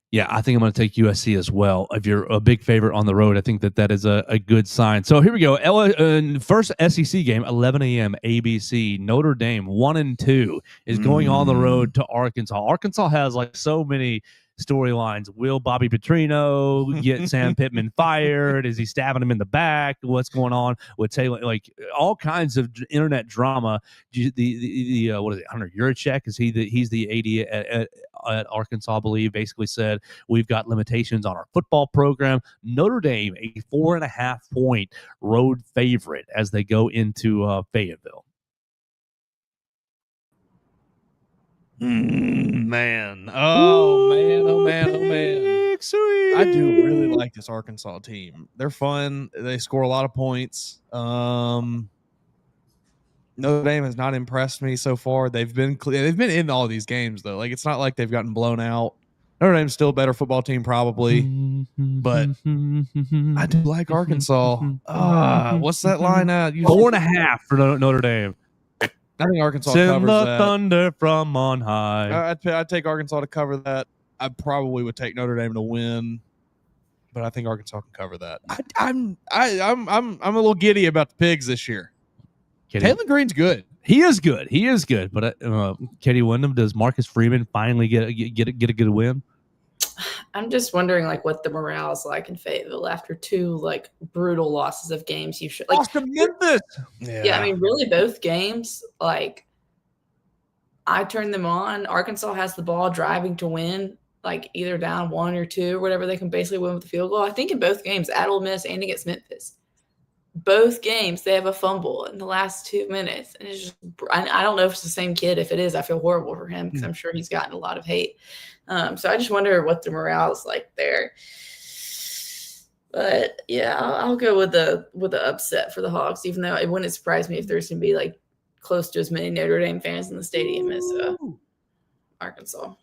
S2: Yeah, I think I'm going to take USC as well. If you're a big favorite on the road, I think that is a good sign. So here we go. First SEC game, 11 a.m. ABC. Notre Dame, 1-2, is going on the road to Arkansas. Arkansas has like so many storylines. Will Bobby Petrino get Sam Pittman fired? Is he stabbing him in the back? What's going on with Taylor? Like all kinds of internet drama. The what is it? Hunter Yurachek, he's the AD at Arkansas, I believe, basically said we've got limitations on our football program. Notre Dame, a 4.5 point road favorite as they go into Fayetteville.
S4: Man. Oh, man.
S2: Sweet.
S4: I do really like this Arkansas team. They're fun. They score a lot of points. Notre Dame has not impressed me so far. They've been in all these games, though. Like, it's not like they've gotten blown out. Notre Dame's still a better football team, probably. But I do like Arkansas. What's that line at?
S2: 4.5 for Notre Dame.
S4: I think Arkansas
S2: Send
S4: covers
S2: the
S4: that.
S2: thunder from on high.
S4: I'd take Arkansas to cover that. I probably would take Notre Dame to win, but I think Arkansas can cover that. I'm a little giddy about the Pigs this year. Taylor Green's good.
S2: He is good. But Katie Windham, does Marcus Freeman finally get a good win?
S3: I'm just wondering, like, what the morale is like in Fayetteville after 2 like brutal losses of games. You should like
S2: Memphis.
S3: Yeah, I mean, really, both games. Like, I turned them on. Arkansas has the ball, driving to win, like either down 1 or 2 or whatever. They can basically win with the field goal. I think in both games, at Ole Miss and against Memphis, both games they have a fumble in the last 2 minutes, and it's just I don't know if it's the same kid. If it is, I feel horrible for him because I'm sure he's gotten a lot of hate. So I just wonder what the morale is like there. But yeah, I'll go with the upset for the Hawks, even though it wouldn't surprise me if there's going to be like close to as many Notre Dame fans in the stadium as Arkansas.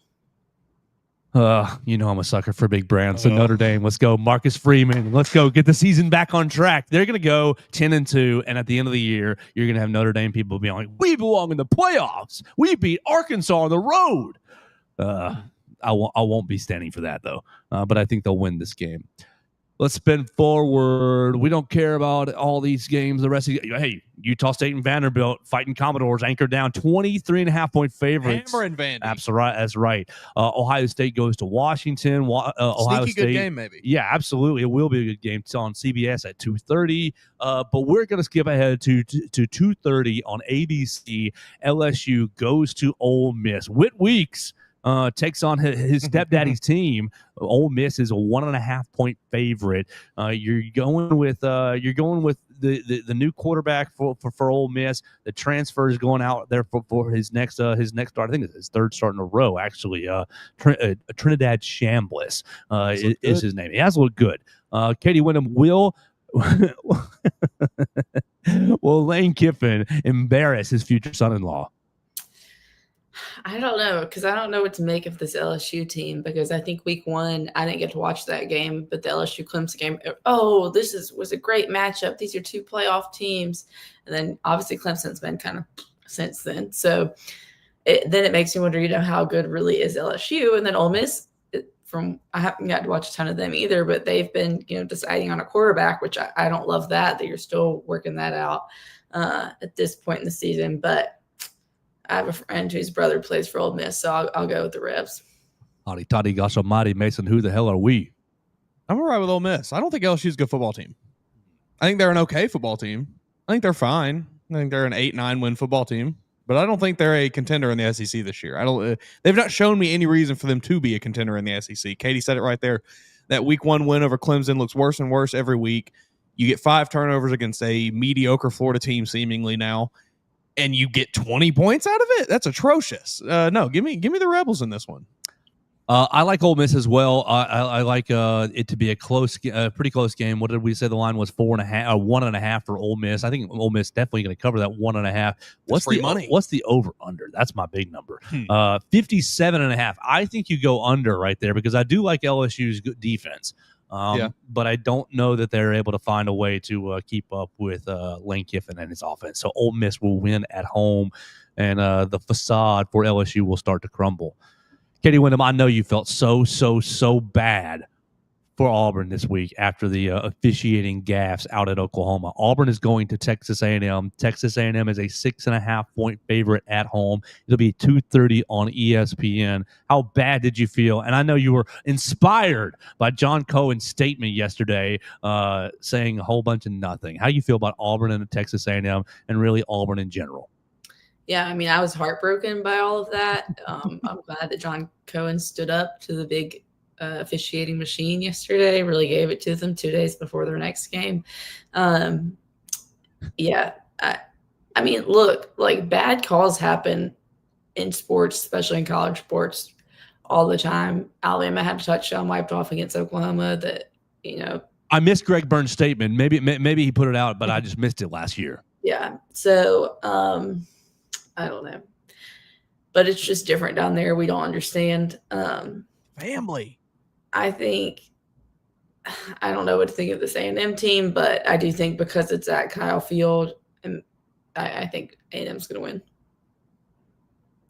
S2: I'm a sucker for big brands. So Notre Dame, let's go. Marcus Freeman, let's go get the season back on track. They're going to go 10-2, and at the end of the year, you're going to have Notre Dame people being like, we belong in the playoffs. We beat Arkansas on the road. I won't be standing for that, though, but I think they'll win this game. Let's spin forward. We don't care about all these games. The rest of Utah State and Vanderbilt fighting Commodores, anchored down 23.5 point favorites.
S4: Hammer and Vandy.
S2: That's right. Ohio State goes to Washington. Ohio
S4: Sneaky
S2: State,
S4: good game, maybe.
S2: Yeah, absolutely. It will be a good game. It's on CBS at 2:30. But we're going to skip ahead to 2:30 on ABC. LSU goes to Ole Miss. Whit Weeks takes on his stepdaddy's team. Ole Miss is a 1.5 point favorite. You're going with the new quarterback for Ole Miss. The transfer is going out there for his next start. I think it's his third start in a row, actually. Trinidad Chambliss is his name. He has looked good. Katie Windham, will Lane Kiffin embarrass his future son-in-law?
S3: I don't know, because I don't know what to make of this LSU team, because I think week 1, I didn't get to watch that game, but the LSU Clemson game, was a great matchup. These are 2 playoff teams. And then obviously Clemson's been kind of since then. So then it makes me wonder, how good really is LSU? And then Ole Miss, I haven't got to watch a ton of them either, but they've been, deciding on a quarterback, which I don't love that you're still working that out at this point in the season. But I have a friend whose brother plays for Ole Miss, so I'll go with the Rebs.
S2: Howdy toddy, gosh almighty, Mason, who the hell are we?
S4: I'm all right with Ole Miss. I don't think LSU's a good football team. I think they're an okay football team. I think they're fine. I think they're an 8-9 win football team, but I don't think they're a contender in the SEC this year. They've not shown me any reason for them to be a contender in the SEC. Katie said it right there. That week 1 win over Clemson looks worse and worse every week. You get 5 turnovers against a mediocre Florida team seemingly now, and you get 20 points out of it? That's atrocious. No, give me the Rebels in this one.
S2: I like Ole Miss as well. I like it to be a pretty close game. What did we say the line was? 4.5, 1.5 for Ole Miss. I think Ole Miss definitely going to cover that 1.5. What's
S4: free
S2: the
S4: money?
S2: What's the over under? That's my big number. 57.5. I think you go under right there because I do like LSU's good defense. But I don't know that they're able to find a way to keep up with Lane Kiffin and his offense. So Ole Miss will win at home, and the facade for LSU will start to crumble. Katie Windham, I know you felt so bad for Auburn this week after the officiating gaffes out at Oklahoma. Auburn is going to Texas A&M. Texas A&M is a 6.5-point favorite at home. It'll be 2:30 on ESPN. How bad did you feel? And I know you were inspired by John Cohen's statement yesterday saying a whole bunch of nothing. How do you feel about Auburn and Texas A&M and really Auburn in general?
S3: Yeah, I mean, I was heartbroken by all of that. I'm glad that John Cohen stood up to the big officiating machine yesterday, really gave it to them 2 days before their next game. I mean, look, like bad calls happen in sports, especially in college sports, all the time. Alabama had a touchdown wiped off against Oklahoma that,
S2: I missed Greg Burns' statement. Maybe he put it out, but I just missed it last year.
S3: Yeah. So, I don't know, but it's just different down there. We don't understand.
S4: Family.
S3: I don't know what to think of this A&M team, but I do think because it's at Kyle Field, and I think A&M's going to win.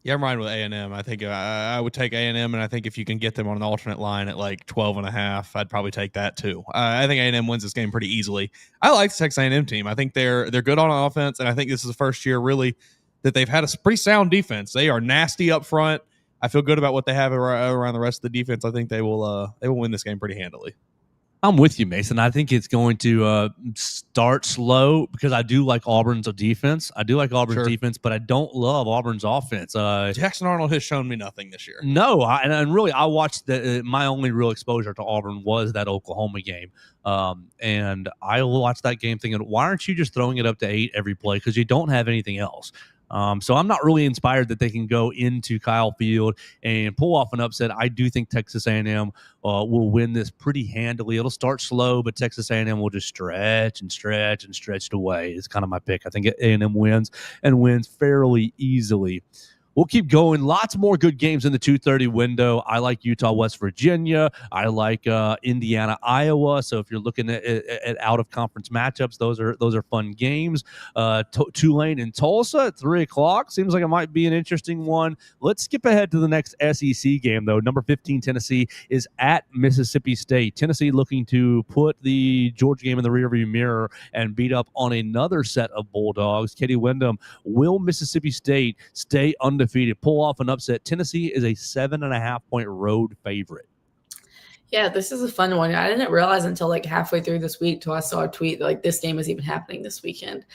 S4: Yeah, I'm riding with A&M. I think I would take A&M, and I think if you can get them on an alternate line at like 12.5, I'd probably take that too. I think A&M wins this game pretty easily. I like the Texas A&M team. I think they're good on offense, and I think this is the first year really that they've had a pretty sound defense. They are nasty up front. I feel good about what they have around the rest of the defense. I think they will win this game pretty handily.
S2: I'm with you, Mason. I think it's going to start slow because I do like Auburn's defense. Defense, but I don't love Auburn's offense.
S4: Jackson Arnold has shown me nothing this year.
S2: No, and really, I watched my only real exposure to Auburn was that Oklahoma game. And I watched that game thinking, why aren't you just throwing it up to 8 every play? Because you don't have anything else. So I'm not really inspired that they can go into Kyle Field and pull off an upset. I do think Texas A&M will win this pretty handily. It'll start slow, but Texas A&M will just stretch away. It's kind of my pick. I think A&M wins fairly easily. We'll keep going. Lots more good games in the 2:30 window. I like Utah, West Virginia. I like Indiana, Iowa. So if you're looking at out-of-conference matchups, those are fun games. Tulane and Tulsa at 3 o'clock. Seems like it might be an interesting one. Let's skip ahead to the next SEC game, though. Number 15, Tennessee, is at Mississippi State. Tennessee looking to put the Georgia game in the rearview mirror and beat up on another set of Bulldogs. Katie Windham, will Mississippi State stay undefeated, pull off an upset? Tennessee is a 7.5-point road favorite.
S3: Yeah, this is a fun one. I didn't realize until like halfway through this week till I saw a tweet that like this game was even happening this weekend.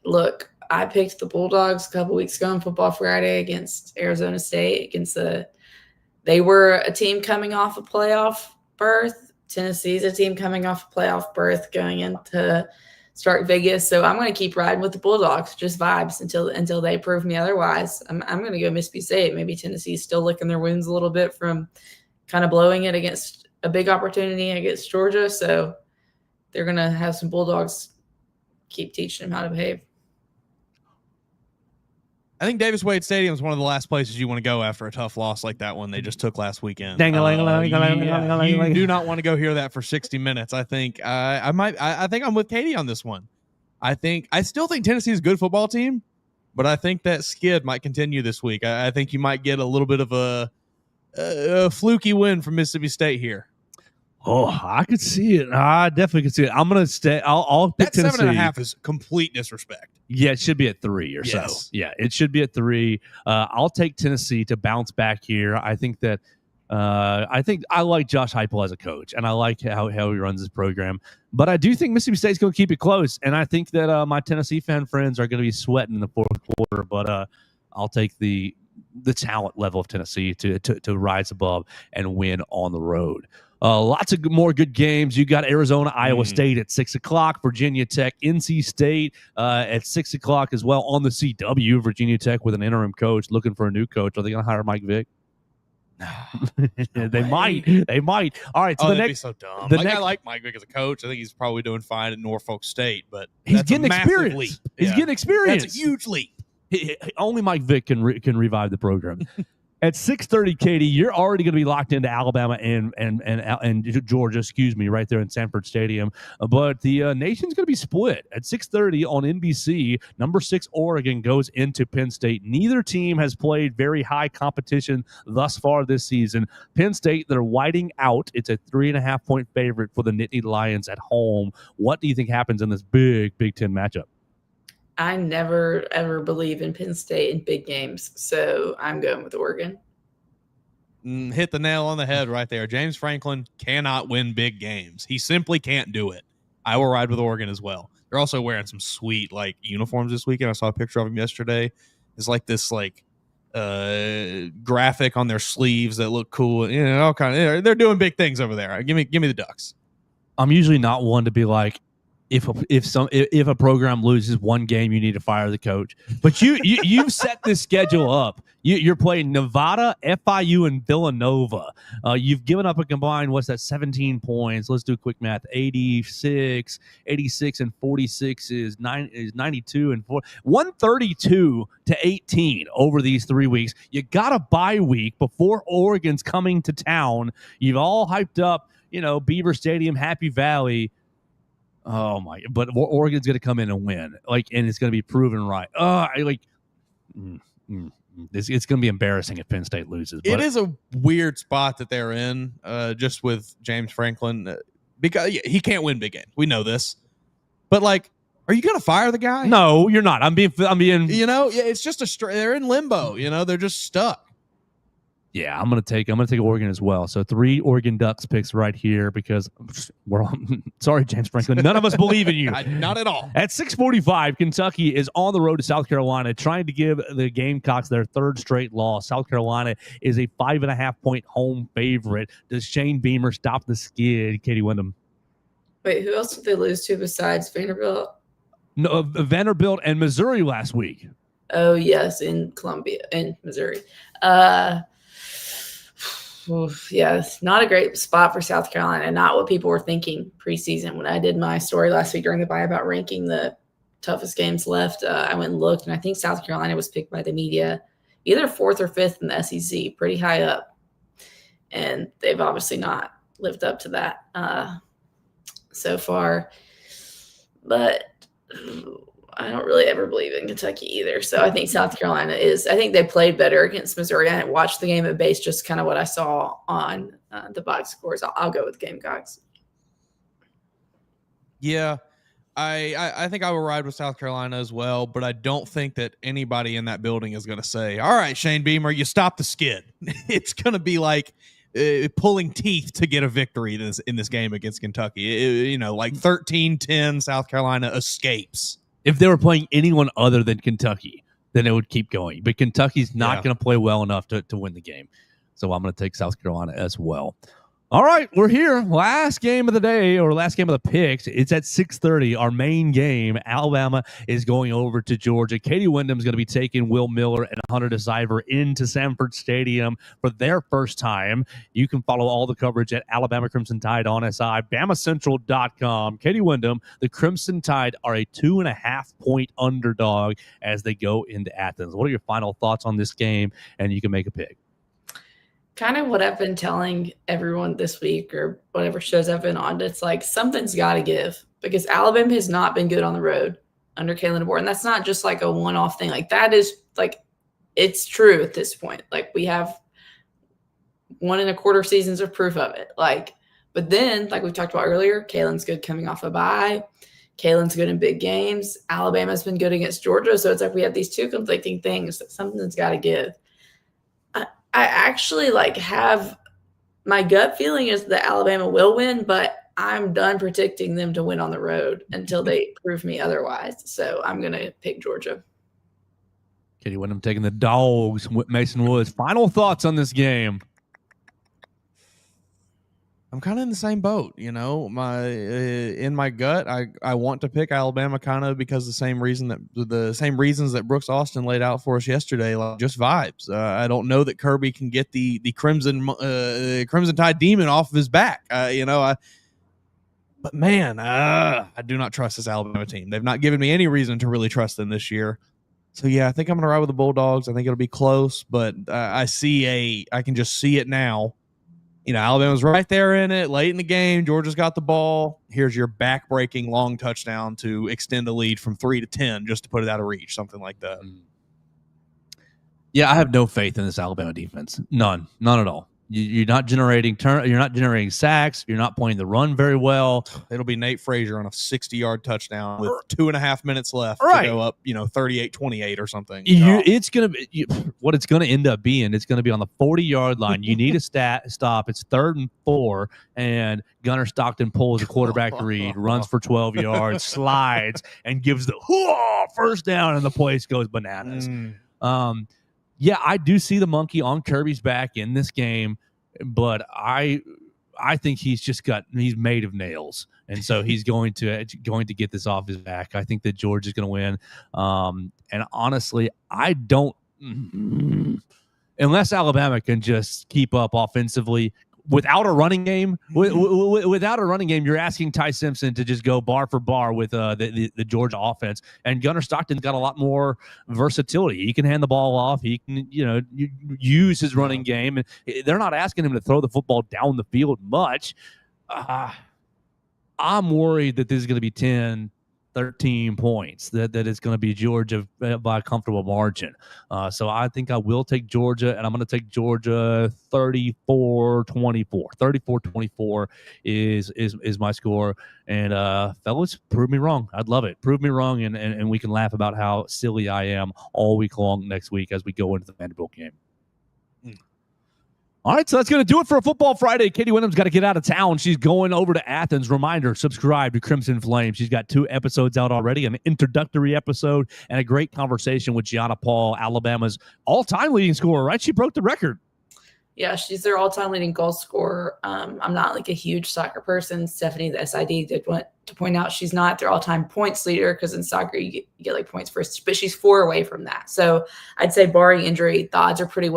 S3: Look, I picked the Bulldogs a couple weeks ago on Football Friday against Arizona State. They were a team coming off a playoff berth. Tennessee's a team coming off a playoff berth going into Stark Vegas. So I'm going to keep riding with the Bulldogs, just vibes until they prove me otherwise. I'm going to go Mississippi State. Maybe Tennessee's still licking their wounds a little bit from kind of blowing it against a big opportunity against Georgia, so they're going to have some Bulldogs keep teaching them how to behave.
S4: I think Davis Wade Stadium is one of the last places you want to go after a tough loss like that one they just took last weekend. You do not want to go hear that for 60 minutes. I think I think I'm with Katie on this one. I still think Tennessee is a good football team, but I think that skid might continue this week. I think you might get a little bit of a fluky win from Mississippi State here.
S2: Oh, I could see it. I definitely could see it. I'm gonna stay. I'll pick
S4: that
S2: Tennessee.
S4: 7.5 is complete disrespect.
S2: Yeah, it should be at 3 or so. Yeah, it should be at 3. I'll take Tennessee to bounce back here. I think that I like Josh Heupel as a coach, and I like how he runs his program. But I do think Mississippi State's going to keep it close, and I think that my Tennessee fan friends are going to be sweating in the fourth quarter. But I'll take the talent level of Tennessee to rise above and win on the road. Lots of more good games. You got Arizona, Iowa State at 6 o'clock, Virginia Tech, NC State at 6 o'clock as well on the CW. Virginia Tech with an interim coach looking for a new coach. Are they going to hire Mike Vick? They might. All right. So
S4: that'd be so dumb. I like Mike Vick as a coach. I think he's probably doing fine at Norfolk State, but
S2: he's getting experience.
S4: Leap.
S2: He's getting experience.
S4: That's a huge leap.
S2: Only Mike Vick can revive the program. At 6:30, Katie, you're already going to be locked into Alabama and Georgia, right there in Sanford Stadium. But the nation's going to be split. At 6:30 on NBC, number 6 Oregon goes into Penn State. Neither team has played very high competition thus far this season. Penn State, they're whiting out. It's a 3.5-point favorite for the Nittany Lions at home. What do you think happens in this big Big Ten matchup?
S3: I never, ever believe in Penn State in big games, so I'm going with Oregon.
S4: Hit the nail on the head right there. James Franklin cannot win big games. He simply can't do it. I will ride with Oregon as well. They're also wearing some sweet uniforms this weekend. I saw a picture of them yesterday. It's this graphic on their sleeves that look cool. All kind of. They're doing big things over there. Give me the Ducks.
S2: I'm usually not one to be like, if a program loses one game, you need to fire the coach. But you've set this schedule up. You're playing Nevada, FIU, and Villanova. You've given up a combined 17 points. Let's do quick math. 86 and 46 is 92 and 4. 132 to 18 over these 3 weeks. You got a bye week before Oregon's coming to town. You've all hyped up, Beaver Stadium, Happy Valley. Oh my! But Oregon's going to come in and win, and it's going to be proven right. It's going to be embarrassing if Penn State loses. But
S4: it is a weird spot that they're in, just with James Franklin, because he can't win big games. We know this, but are you going to fire the guy?
S2: No, you're not. I'm being.
S4: It's just they're in limbo. They're just stuck.
S2: Yeah, I'm gonna take Oregon as well. So 3 Oregon Ducks picks right here because sorry, James Franklin, none of us believe in you.
S4: Not at all.
S2: At 6:45, Kentucky is on the road to South Carolina, trying to give the Gamecocks their 3rd straight loss. South Carolina is a 5.5-point home favorite. Does Shane Beamer stop the skid? Katie Windham.
S3: Wait, who else did they lose to besides Vanderbilt?
S2: No, Vanderbilt and Missouri last week.
S3: Oh yes, in Missouri. Yeah, it's not a great spot for South Carolina, and not what people were thinking preseason. When I did my story last week during the bye about ranking the toughest games left, I went and looked, and I think South Carolina was picked by the media either 4th or 5th in the SEC, pretty high up. And they've obviously not lived up to that so far. But I don't really ever believe in Kentucky either. So I think South Carolina I think they played better against Missouri. I didn't watch the game at base, just kind of what I saw on the box scores. I'll go with Gamecocks.
S4: Yeah, I think I will ride with South Carolina as well, but I don't think that anybody in that building is going to say, all right, Shane Beamer, you stop the skid. It's going to be pulling teeth to get a victory in this game against Kentucky. 13-10 South Carolina escapes.
S2: If they were playing anyone other than Kentucky, then it would keep going. But Kentucky's not going to play well enough to win the game. So I'm going to take South Carolina as well. All right, we're here. Last game of the day, or last game of the picks. It's at 6:30. Our main game. Alabama is going over to Georgia. Katie Windham is going to be taking Will Miller and Hunter DeCiver into Sanford Stadium for their first time. You can follow all the coverage at Alabama Crimson Tide on SI, BamaCentral.com. Katie Windham, the Crimson Tide are a 2.5-point underdog as they go into Athens. What are your final thoughts on this game? And you can make a pick.
S3: Kind of what I've been telling everyone this week or whatever shows I've been on. It's like something's got to give because Alabama has not been good on the road under Kalen DeBoer. And that's not just like a one-off thing. Like that is like, it's true at this point. Like we have 1.25 seasons of proof of it. Like, but then like we talked about earlier, Kalen's good coming off a bye. Kalen's good in big games. Alabama's been good against Georgia. So it's like we have these two conflicting things that something's got to give. I actually like have my gut feeling is that Alabama will win, but I'm done predicting them to win on the road until they prove me otherwise. So I'm going to pick Georgia.
S2: Katie Windham taking the dogs with Mason Woods. Final thoughts on this game?
S4: I'm kind of in the same boat, in my gut, I want to pick Alabama kind of because the same reasons that Brooks Austin laid out for us yesterday, like just vibes. I don't know that Kirby can get the Crimson Tide demon off of his back. But man, I do not trust this Alabama team. They've not given me any reason to really trust them this year. So yeah, I think I'm going to ride with the Bulldogs. I think it'll be close, but I can just see it now. Alabama's right there in it late in the game. Georgia's got the ball. Here's your back-breaking long touchdown to extend the lead from 3 to 10 just to put it out of reach, something like that.
S2: Yeah, I have no faith in this Alabama defense. None at all. You're not generating sacks. You're not playing the run very well.
S4: It'll be Nate Frazier on a 60-yard touchdown with 2.5 minutes left to go up, 38-28 or something.
S2: It's gonna be what it's gonna end up being. It's gonna be on the 40-yard line. You need a stop. It's 3rd and 4, and Gunnar Stockton pulls a quarterback read, runs for 12 yards, slides, and gives the first down, and the place goes bananas. Yeah, I do see the monkey on Kirby's back in this game, but I think he's made of nails, and so he's going to get this off his back. I think that Georgia's going to win, and honestly, I don't unless Alabama can just keep up offensively. Without a running game, without a running game, you're asking Ty Simpson to just go bar for bar with the Georgia offense. And Gunnar Stockton's got a lot more versatility. He can hand the ball off. He can, use his running game. And they're not asking him to throw the football down the field much. I'm worried that this is going to be 10, 13 points, that it's going to be Georgia by a comfortable margin. So I think I will take Georgia, and I'm going to take Georgia 34-24. 34-24 is my score. And fellas, prove me wrong. I'd love it. Prove me wrong, and we can laugh about how silly I am all week long next week as we go into the Vanderbilt game. All right, so that's going to do it for a Football Friday. Katie Windham's got to get out of town. She's going over to Athens. Reminder, subscribe to Crimson Flame. She's got 2 episodes out already, an introductory episode and a great conversation with Gianna Paul, Alabama's all-time leading scorer, right? She broke the record.
S3: Yeah, she's their all-time leading goal scorer. I'm not like a huge soccer person. Stephanie, the SID, did want to point out she's not their all-time points leader because in soccer you get like points first, but she's 4 away from that. So I'd say barring injury, the odds are pretty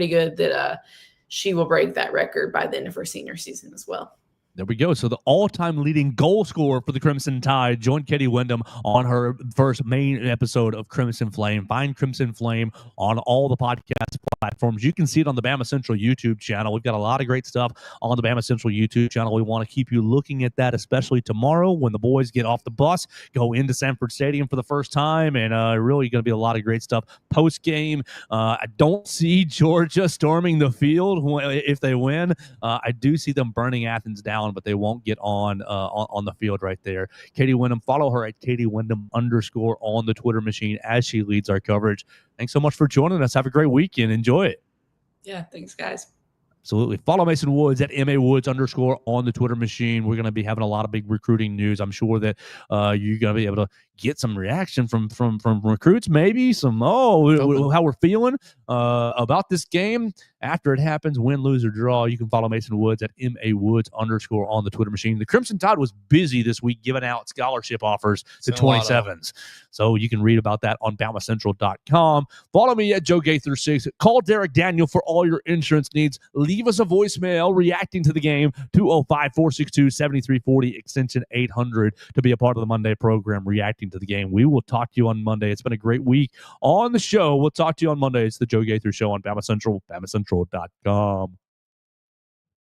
S3: good that she will break that record by the end of her senior season as well.
S2: There we go. So the all-time leading goal scorer for the Crimson Tide joined Katie Windham on her first main episode of Crimson Flame. Find Crimson Flame on all the podcast platforms. You can see it on the BamaCentral YouTube channel. We've got a lot of great stuff on the BamaCentral YouTube channel. We want to keep you looking at that, especially tomorrow when the boys get off the bus, go into Sanford Stadium for the first time, and really going to be a lot of great stuff post-game. I don't see Georgia storming the field if they win. I do see them burning Athens down, but they won't get on the field right there. Katie Windham, follow her at Katie Windham _ on the Twitter machine as she leads our coverage. Thanks so much for joining us. Have a great weekend. Enjoy it.
S3: Yeah, thanks, guys.
S2: Absolutely. Follow Mason Woods at MAWoods _ on the Twitter machine. We're going to be having a lot of big recruiting news. I'm sure that you're going to be able to get some reaction from recruits, maybe some how we're feeling about this game after it happens, win, lose, or draw. You can follow Mason Woods at MAWoods_ on the Twitter machine. The Crimson Tide was busy this week giving out scholarship offers to 27s. So you can read about that on BamaCentral.com. Follow me at Joe Gaither 6. Call Derek Daniel for all your insurance needs. Leave us a voicemail reacting to the game, 205-462-7340, extension 800, to be a part of the Monday program reacting to the game. We will talk to you on Monday. It's been a great week on the show. We'll talk to you on Monday. It's the Joe Gaither Show on BamaCentral, BamaCentral.com.